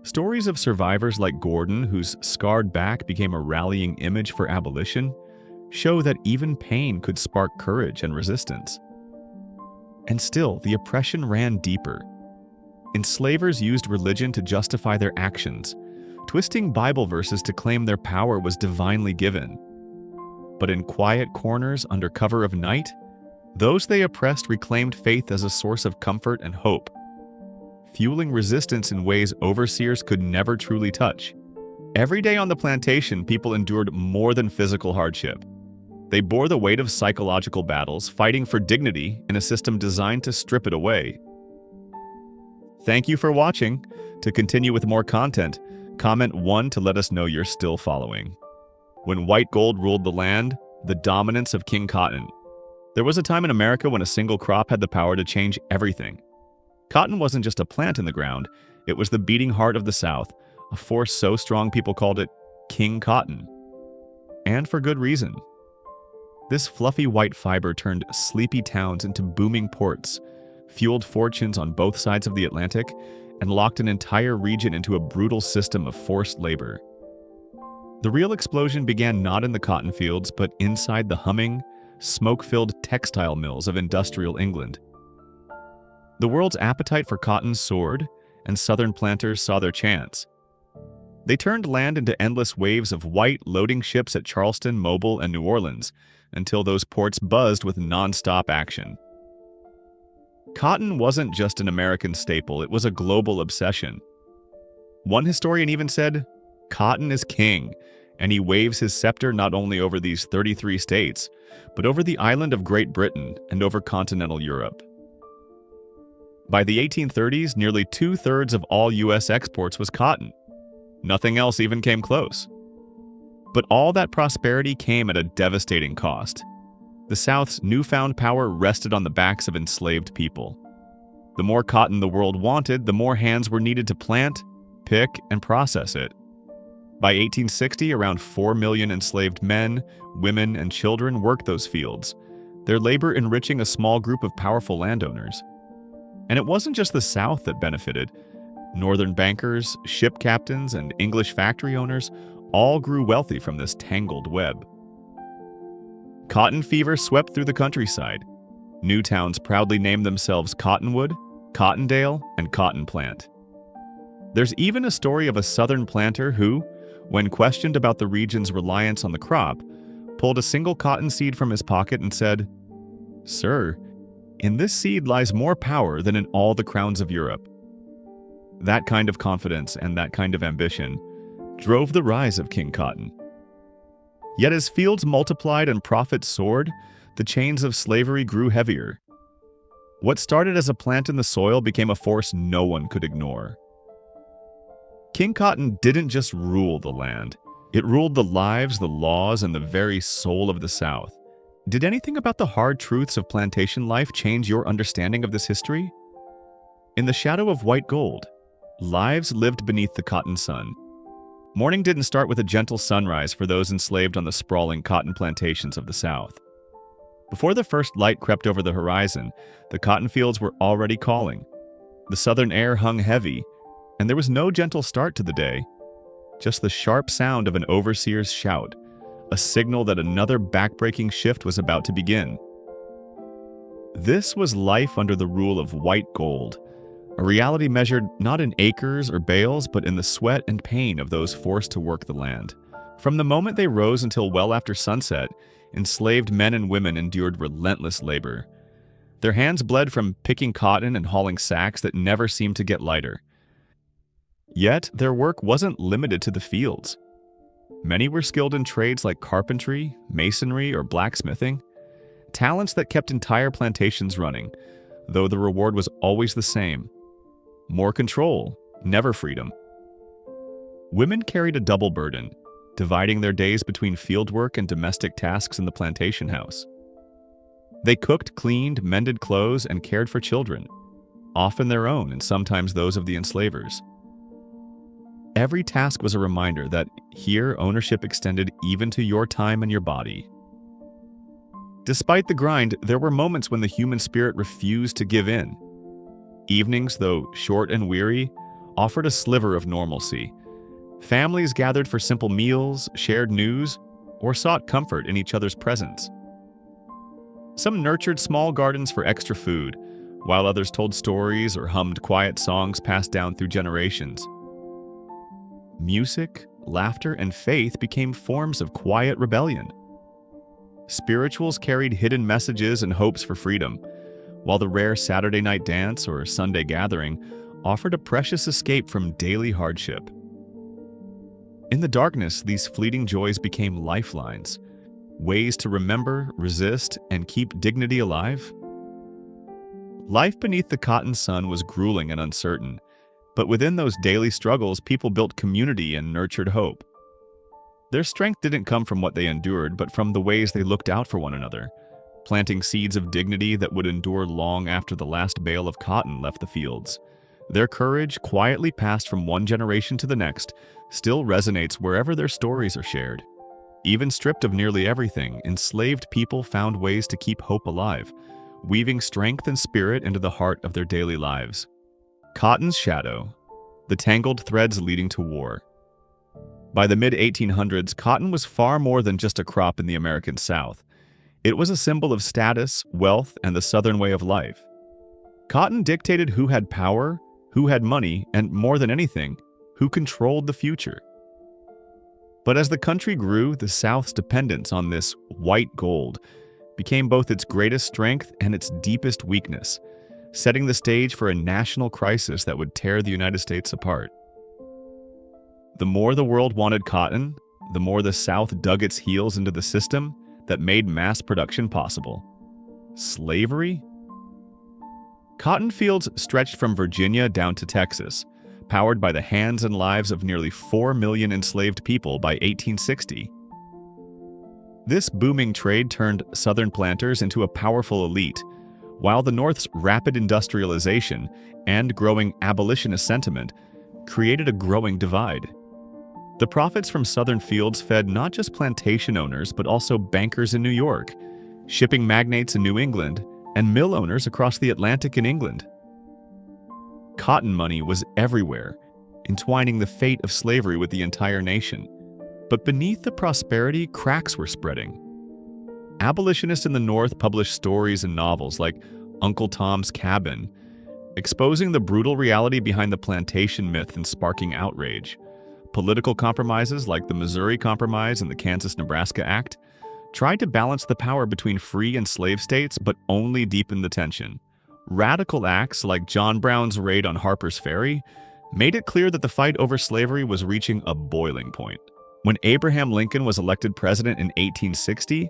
Stories of survivors like Gordon, whose scarred back became a rallying image for abolition, show that even pain could spark courage and resistance. And still, the oppression ran deeper. Enslavers used religion to justify their actions, twisting Bible verses to claim their power was divinely given. But in quiet corners under cover of night, those they oppressed reclaimed faith as a source of comfort and hope, fueling resistance in ways overseers could never truly touch. Every day on the plantation, people endured more than physical hardship. They bore the weight of psychological battles, fighting for dignity in a system designed to strip it away. Thank you for watching. To continue with more content, comment 1 to let us know you're still following. When white gold ruled the land, the dominance of King Cotton. There was a time in America when a single crop had the power to change everything. Cotton wasn't just a plant in the ground, it was the beating heart of the South, a force so strong people called it King Cotton. And for good reason. This fluffy white fiber turned sleepy towns into booming ports, fueled fortunes on both sides of the Atlantic, and locked an entire region into a brutal system of forced labor. The real explosion began not in the cotton fields, but inside the humming, smoke-filled textile mills of industrial England. The world's appetite for cotton soared, and southern planters saw their chance. They turned land into endless waves of white loading ships at Charleston, Mobile, and New Orleans, until those ports buzzed with non-stop action. Cotton wasn't just an American staple, it was a global obsession. One historian even said, "Cotton is king," and he waves his scepter not only over these 33 states, but over the island of Great Britain and over continental Europe. By the 1830s, nearly 2/3 of all U.S. exports was cotton. Nothing else even came close. But all that prosperity came at a devastating cost. The South's newfound power rested on the backs of enslaved people. The more cotton the world wanted, the more hands were needed to plant, pick, and process it. By 1860, around 4 million enslaved men, women, and children worked those fields, their labor enriching a small group of powerful landowners. And it wasn't just the South that benefited. Northern bankers, ship captains, and English factory owners all grew wealthy from this tangled web. Cotton fever swept through the countryside. New towns proudly named themselves Cottonwood, Cottondale, and Cotton Plant. There's even a story of a southern planter who, when questioned about the region's reliance on the crop, pulled a single cotton seed from his pocket and said, "Sir, In this seed lies more power than in all the crowns of Europe. That kind of confidence and that kind of ambition drove the rise of King Cotton. Yet as fields multiplied and profits soared, the chains of slavery grew heavier. What started as a plant in the soil became a force no one could ignore. King Cotton didn't just rule the land. It ruled the lives, the laws, and the very soul of the South. Did anything about the hard truths of plantation life change your understanding of this history? In the shadow of white gold, lives lived beneath the cotton sun. Morning didn't start with a gentle sunrise for those enslaved on the sprawling cotton plantations of the South. Before the first light crept over the horizon, the cotton fields were already calling. The southern air hung heavy, and there was no gentle start to the day, just the sharp sound of an overseer's shout, a signal that another backbreaking shift was about to begin. This was life under the rule of white gold, a reality measured not in acres or bales, but in the sweat and pain of those forced to work the land. From the moment they rose until well after sunset, enslaved men and women endured relentless labor. Their hands bled from picking cotton and hauling sacks that never seemed to get lighter. Yet, their work wasn't limited to the fields. Many were skilled in trades like carpentry, masonry, or blacksmithing, talents that kept entire plantations running, though the reward was always the same: more control, never freedom. Women carried a double burden, dividing their days between fieldwork and domestic tasks in the plantation house. They cooked, cleaned, mended clothes, and cared for children, often their own and sometimes those of the enslavers. Every task was a reminder that here ownership extended even to your time and your body. Despite the grind, there were moments when the human spirit refused to give in. Evenings, though short and weary, offered a sliver of normalcy. Families gathered for simple meals, shared news, or sought comfort in each other's presence. Some nurtured small gardens for extra food, while others told stories or hummed quiet songs passed down through generations. Music, laughter, and faith became forms of quiet rebellion. Spirituals carried hidden messages and hopes for freedom, while the rare Saturday night dance or Sunday gathering offered a precious escape from daily hardship. In the darkness, these fleeting joys became lifelines, ways to remember, resist, and keep dignity alive. Life beneath the cotton sun was grueling and uncertain, but within those daily struggles, people built community and nurtured hope. Their strength didn't come from what they endured, but from the ways they looked out for one another, planting seeds of dignity that would endure long after the last bale of cotton left the fields. Their courage, quietly passed from one generation to the next, still resonates wherever their stories are shared. Even stripped of nearly everything, enslaved people found ways to keep hope alive, weaving strength and spirit into the heart of their daily lives. Cotton's shadow, the tangled threads leading to war. By the mid-1800s, cotton was far more than just a crop in the American South. It was a symbol of status, wealth, and the Southern way of life. Cotton dictated who had power, who had money, and more than anything, who controlled the future. But as the country grew, the South's dependence on this white gold became both its greatest strength and its deepest weakness, setting the stage for a national crisis that would tear the United States apart. The more the world wanted cotton, the more the South dug its heels into the system that made mass production possible. Slavery? Cotton fields stretched from Virginia down to Texas, powered by the hands and lives of nearly 4 million enslaved people by 1860. This booming trade turned Southern planters into a powerful elite, while the North's rapid industrialization and growing abolitionist sentiment created a growing divide. The profits from Southern fields fed not just plantation owners, but also bankers in New York, shipping magnates in New England, and mill owners across the Atlantic in England. Cotton money was everywhere, entwining the fate of slavery with the entire nation. But beneath the prosperity, cracks were spreading. Abolitionists in the North published stories and novels like Uncle Tom's Cabin, exposing the brutal reality behind the plantation myth and sparking outrage. Political compromises like the Missouri Compromise and the Kansas-Nebraska Act tried to balance the power between free and slave states, but only deepened the tension. Radical acts like John Brown's raid on Harper's Ferry made it clear that the fight over slavery was reaching a boiling point. When Abraham Lincoln was elected president in 1860,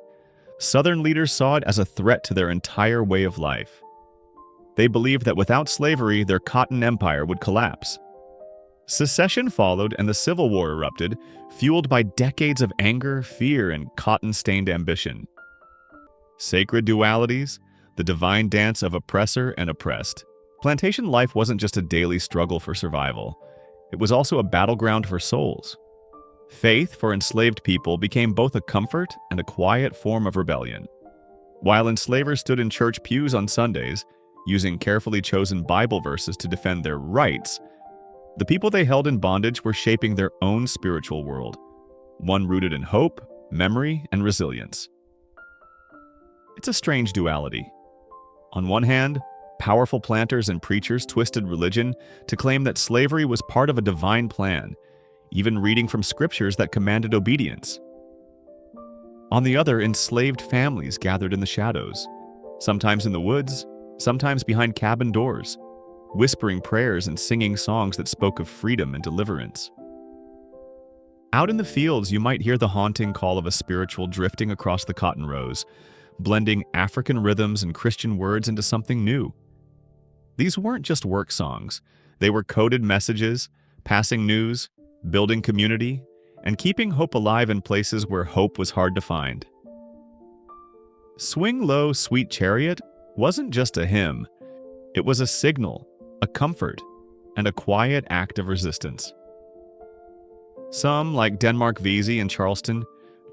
Southern leaders saw it as a threat to their entire way of life. They believed that without slavery, their cotton empire would collapse. Secession followed and the Civil War erupted, fueled by decades of anger, fear, and cotton-stained ambition. Sacred dualities, the divine dance of oppressor and oppressed. Plantation life wasn't just a daily struggle for survival. It was also a battleground for souls. Faith for enslaved people became both a comfort and a quiet form of rebellion. While enslavers stood in church pews on Sundays, using carefully chosen Bible verses to defend their rights, the people they held in bondage were shaping their own spiritual world, one rooted in hope, memory, and resilience. It's a strange duality. On one hand, powerful planters and preachers twisted religion to claim that slavery was part of a divine plan, even reading from scriptures that commanded obedience. On the other, enslaved families gathered in the shadows, sometimes in the woods, sometimes behind cabin doors, whispering prayers and singing songs that spoke of freedom and deliverance. Out in the fields, you might hear the haunting call of a spiritual drifting across the cotton rows, blending African rhythms and Christian words into something new. These weren't just work songs. They were coded messages, passing news, building community, and keeping hope alive in places where hope was hard to find. Swing Low, Sweet Chariot wasn't just a hymn. It was a signal, a comfort, and a quiet act of resistance. Some, like Denmark Vesey in Charleston,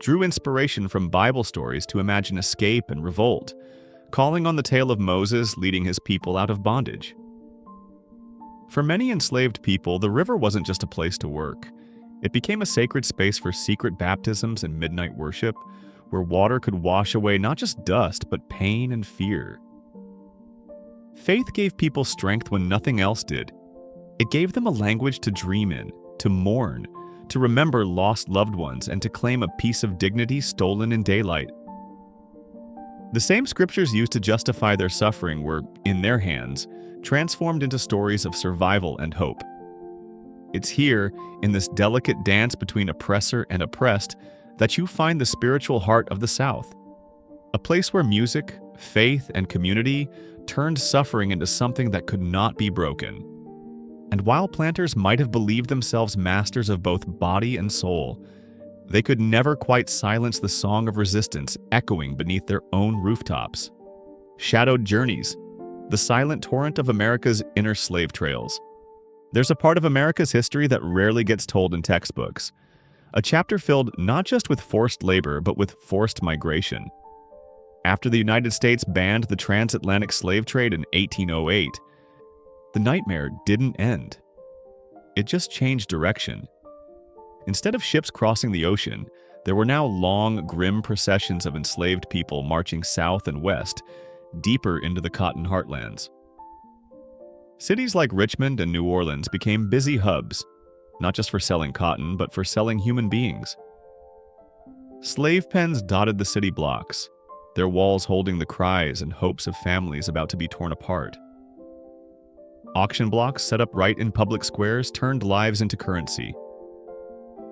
drew inspiration from Bible stories to imagine escape and revolt, calling on the tale of Moses leading his people out of bondage. For many enslaved people, the river wasn't just a place to work. It became a sacred space for secret baptisms and midnight worship, where water could wash away not just dust, but pain and fear. Faith gave people strength when nothing else did. It gave them a language to dream in, to mourn, to remember lost loved ones, and to claim a piece of dignity stolen in daylight. The same scriptures used to justify their suffering were, in their hands, transformed into stories of survival and hope. It's here, in this delicate dance between oppressor and oppressed, that you find the spiritual heart of the South. A place where music, faith, and community turned suffering into something that could not be broken. And while planters might have believed themselves masters of both body and soul, they could never quite silence the song of resistance echoing beneath their own rooftops. Shadowed journeys, the silent torrent of America's inner slave trails. There's a part of America's history that rarely gets told in textbooks. A chapter filled not just with forced labor, but with forced migration. After the United States banned the transatlantic slave trade in 1808, the nightmare didn't end. It just changed direction. Instead of ships crossing the ocean, there were now long, grim processions of enslaved people marching south and west, deeper into the cotton heartlands. Cities like Richmond and New Orleans became busy hubs, not just for selling cotton, but for selling human beings. Slave pens dotted the city blocks, their walls holding the cries and hopes of families about to be torn apart. Auction blocks set up right in public squares turned lives into currency.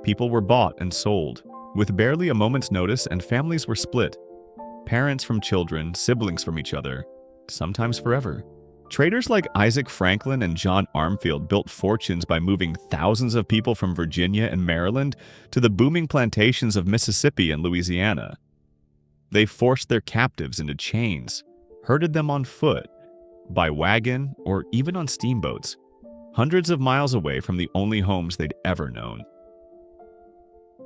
People were bought and sold, with barely a moment's notice, and families were split. Parents from children, siblings from each other, sometimes forever. Traders like Isaac Franklin and John Armfield built fortunes by moving thousands of people from Virginia and Maryland to the booming plantations of Mississippi and Louisiana. They forced their captives into chains, herded them on foot, by wagon, or even on steamboats, hundreds of miles away from the only homes they'd ever known.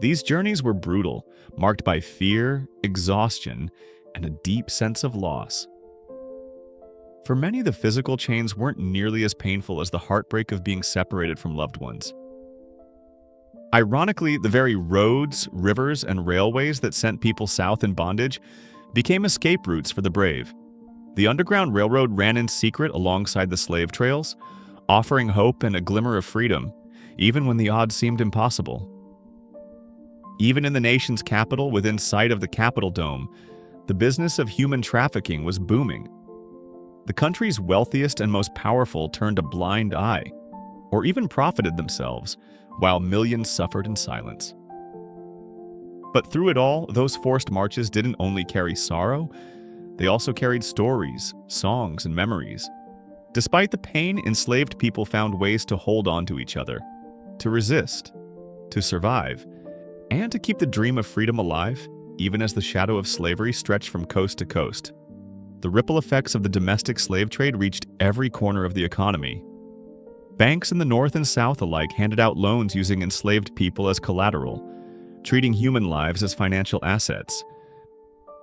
These journeys were brutal, marked by fear, exhaustion, and a deep sense of loss. For many, the physical chains weren't nearly as painful as the heartbreak of being separated from loved ones. Ironically, the very roads, rivers, and railways that sent people south in bondage became escape routes for the brave. The Underground Railroad ran in secret alongside the slave trails, offering hope and a glimmer of freedom, even when the odds seemed impossible. Even in the nation's capital, within sight of the Capitol Dome, the business of human trafficking was booming. The country's wealthiest and most powerful turned a blind eye, or even profited themselves, while millions suffered in silence. But through it all, those forced marches didn't only carry sorrow, they also carried stories, songs, and memories. Despite the pain, enslaved people found ways to hold on to each other, to resist, to survive, and to keep the dream of freedom alive, even as the shadow of slavery stretched from coast to coast. The ripple effects of the domestic slave trade reached every corner of the economy. Banks in the North and South alike handed out loans using enslaved people as collateral, treating human lives as financial assets.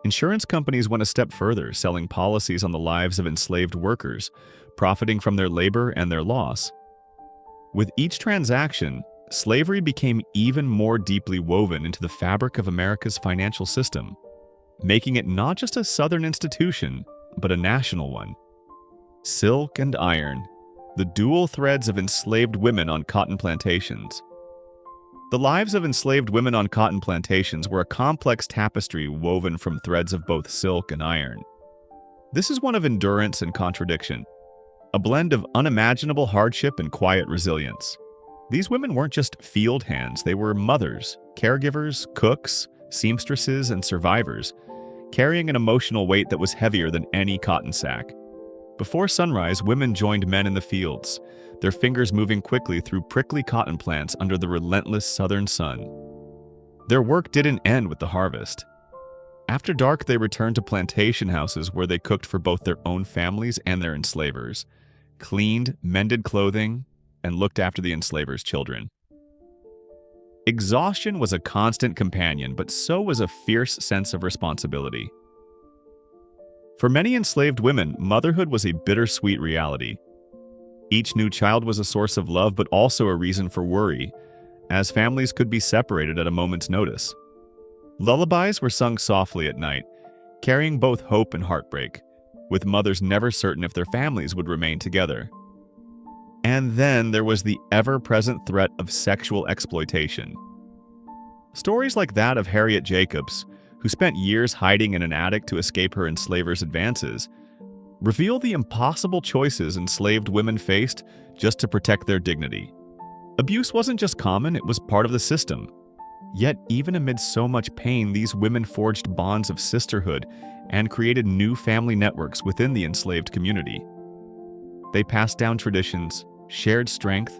Insurance companies went a step further, selling policies on the lives of enslaved workers, profiting from their labor and their loss. With each transaction, slavery became even more deeply woven into the fabric of America's financial system, making it not just a Southern institution, but a national one. Silk and iron, the dual threads of enslaved women on cotton plantations. The lives of enslaved women on cotton plantations were a complex tapestry woven from threads of both silk and iron. This is one of endurance and contradiction, a blend of unimaginable hardship and quiet resilience. These women weren't just field hands, they were mothers, caregivers, cooks, seamstresses, and survivors, carrying an emotional weight that was heavier than any cotton sack. Before sunrise, women joined men in the fields, their fingers moving quickly through prickly cotton plants under the relentless southern sun. Their work didn't end with the harvest. After dark, they returned to plantation houses where they cooked for both their own families and their enslavers, cleaned, mended clothing, and looked after the enslavers' children. Exhaustion was a constant companion, but so was a fierce sense of responsibility. For many enslaved women, motherhood was a bittersweet reality. Each new child was a source of love, but also a reason for worry, as families could be separated at a moment's notice. Lullabies were sung softly at night, carrying both hope and heartbreak, with mothers never certain if their families would remain together. And then there was the ever-present threat of sexual exploitation. Stories like that of Harriet Jacobs, who spent years hiding in an attic to escape her enslavers' advances, reveal the impossible choices enslaved women faced just to protect their dignity. Abuse wasn't just common, it was part of the system. Yet, even amid so much pain, these women forged bonds of sisterhood and created new family networks within the enslaved community. They passed down traditions, shared strength,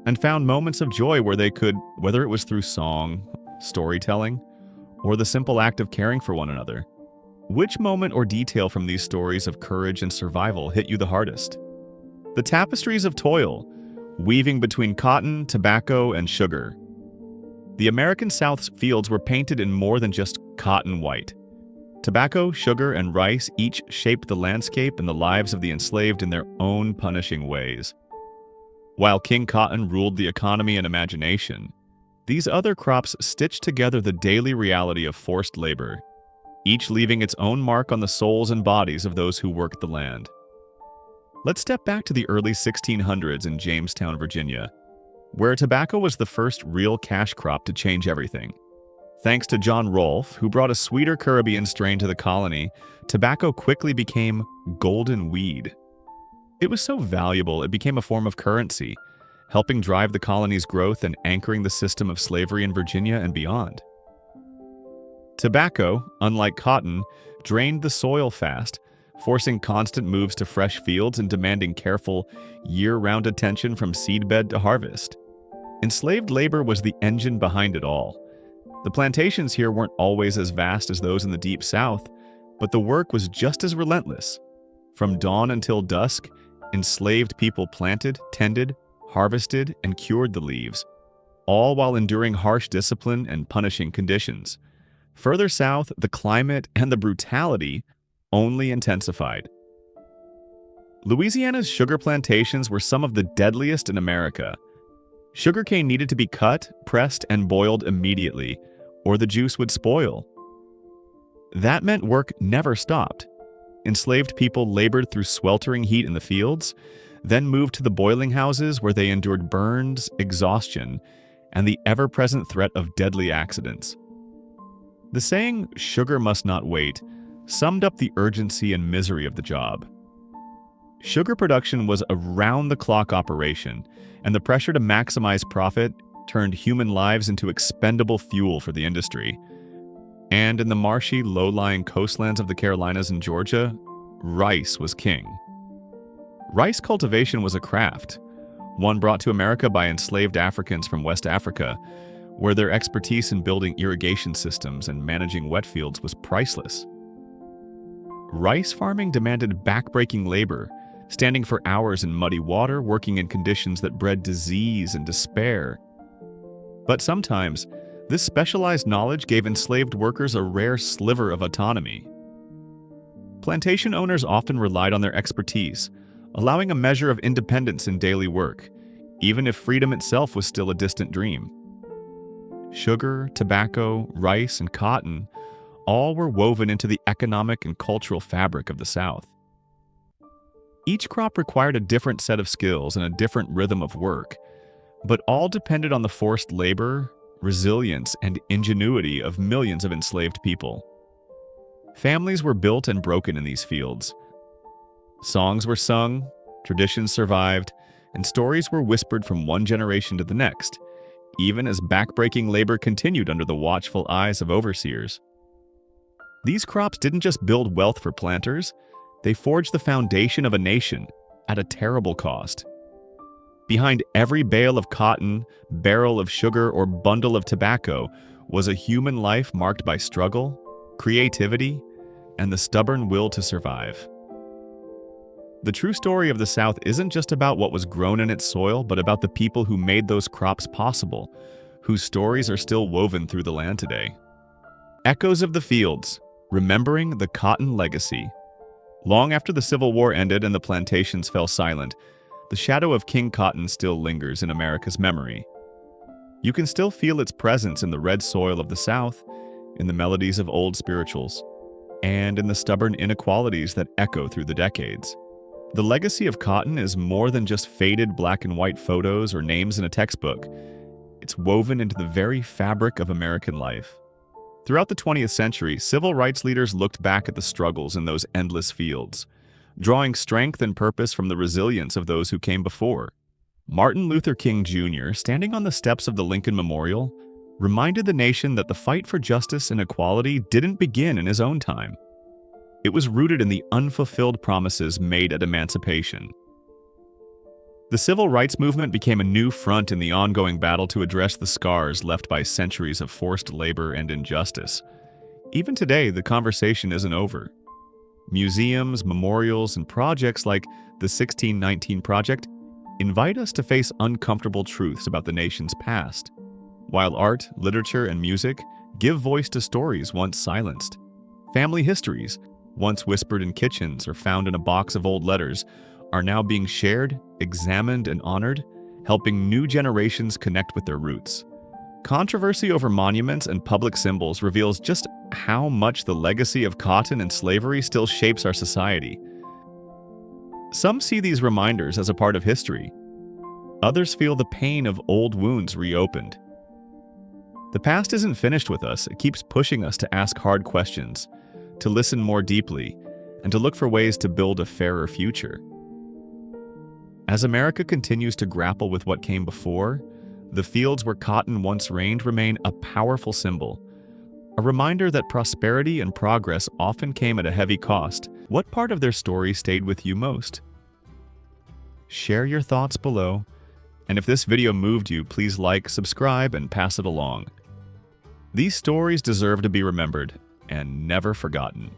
and found moments of joy where they could, whether it was through song, storytelling, or the simple act of caring for one another. Which moment or detail from these stories of courage and survival hit you the hardest? The tapestries of toil, weaving between cotton, tobacco, and sugar. The American South's fields were painted in more than just cotton white. Tobacco, sugar, and rice each shaped the landscape and the lives of the enslaved in their own punishing ways. While King Cotton ruled the economy and imagination, these other crops stitched together the daily reality of forced labor, each leaving its own mark on the souls and bodies of those who worked the land. Let's step back to the early 1600s in Jamestown, Virginia, where tobacco was the first real cash crop to change everything. Thanks to John Rolfe, who brought a sweeter Caribbean strain to the colony, tobacco quickly became golden weed. It was so valuable it became a form of currency, helping drive the colony's growth and anchoring the system of slavery in Virginia and beyond. Tobacco, unlike cotton, drained the soil fast, forcing constant moves to fresh fields and demanding careful, year-round attention from seedbed to harvest. Enslaved labor was the engine behind it all. The plantations here weren't always as vast as those in the Deep South, but the work was just as relentless. From dawn until dusk, enslaved people planted, tended, harvested, and cured the leaves, all while enduring harsh discipline and punishing conditions. Further south, the climate and the brutality only intensified. Louisiana's sugar plantations were some of the deadliest in America. Sugarcane needed to be cut, pressed, and boiled immediately, or the juice would spoil. That meant work never stopped. Enslaved people labored through sweltering heat in the fields, then moved to the boiling houses where they endured burns, exhaustion, and the ever-present threat of deadly accidents. The saying, "sugar must not wait," summed up the urgency and misery of the job. Sugar production was a round-the-clock operation, and the pressure to maximize profit turned human lives into expendable fuel for the industry. And in the marshy, low-lying coastlands of the Carolinas and Georgia, rice was king. Rice cultivation was a craft, one brought to America by enslaved Africans from West Africa, where their expertise in building irrigation systems and managing wet fields was priceless. Rice farming demanded backbreaking labor, standing for hours in muddy water, working in conditions that bred disease and despair. But sometimes, this specialized knowledge gave enslaved workers a rare sliver of autonomy. Plantation owners often relied on their expertise, allowing a measure of independence in daily work, even if freedom itself was still a distant dream. Sugar, tobacco, rice, and cotton all were woven into the economic and cultural fabric of the South. Each crop required a different set of skills and a different rhythm of work, but all depended on the forced labor, resilience, and ingenuity of millions of enslaved people. Families were built and broken in these fields. Songs were sung, traditions survived, and stories were whispered from one generation to the next, even as backbreaking labor continued under the watchful eyes of overseers. These crops didn't just build wealth for planters, they forged the foundation of a nation at a terrible cost. Behind every bale of cotton, barrel of sugar, or bundle of tobacco was a human life marked by struggle, creativity, and the stubborn will to survive. The true story of the South isn't just about what was grown in its soil, but about the people who made those crops possible, whose stories are still woven through the land today. Echoes of the fields, remembering the cotton legacy. Long after the Civil War ended and the plantations fell silent, the shadow of King Cotton still lingers in America's memory. You can still feel its presence in the red soil of the South, in the melodies of old spirituals, and in the stubborn inequalities that echo through the decades. The legacy of cotton is more than just faded black and white photos or names in a textbook. It's woven into the very fabric of American life. Throughout the 20th century, civil rights leaders looked back at the struggles in those endless fields, drawing strength and purpose from the resilience of those who came before. Martin Luther King Jr., standing on the steps of the Lincoln Memorial, reminded the nation that the fight for justice and equality didn't begin in his own time. It was rooted in the unfulfilled promises made at emancipation. The civil rights movement became a new front in the ongoing battle to address the scars left by centuries of forced labor and injustice. Even today, the conversation isn't over. Museums, memorials, and projects like the 1619 Project invite us to face uncomfortable truths about the nation's past, while art, literature, and music give voice to stories once silenced. Family histories, once whispered in kitchens or found in a box of old letters, are now being shared, examined, and honored, helping new generations connect with their roots. Controversy over monuments and public symbols reveals just how much the legacy of cotton and slavery still shapes our society. Some see these reminders as a part of history. Others feel the pain of old wounds reopened. The past isn't finished with us. It keeps pushing us to ask hard questions, to listen more deeply, and to look for ways to build a fairer future. As America continues to grapple with what came before, the fields where cotton once reigned remain a powerful symbol, a reminder that prosperity and progress often came at a heavy cost. What part of their story stayed with you most? Share your thoughts below, and if this video moved you, please like, subscribe, and pass it along. These stories deserve to be remembered and never forgotten.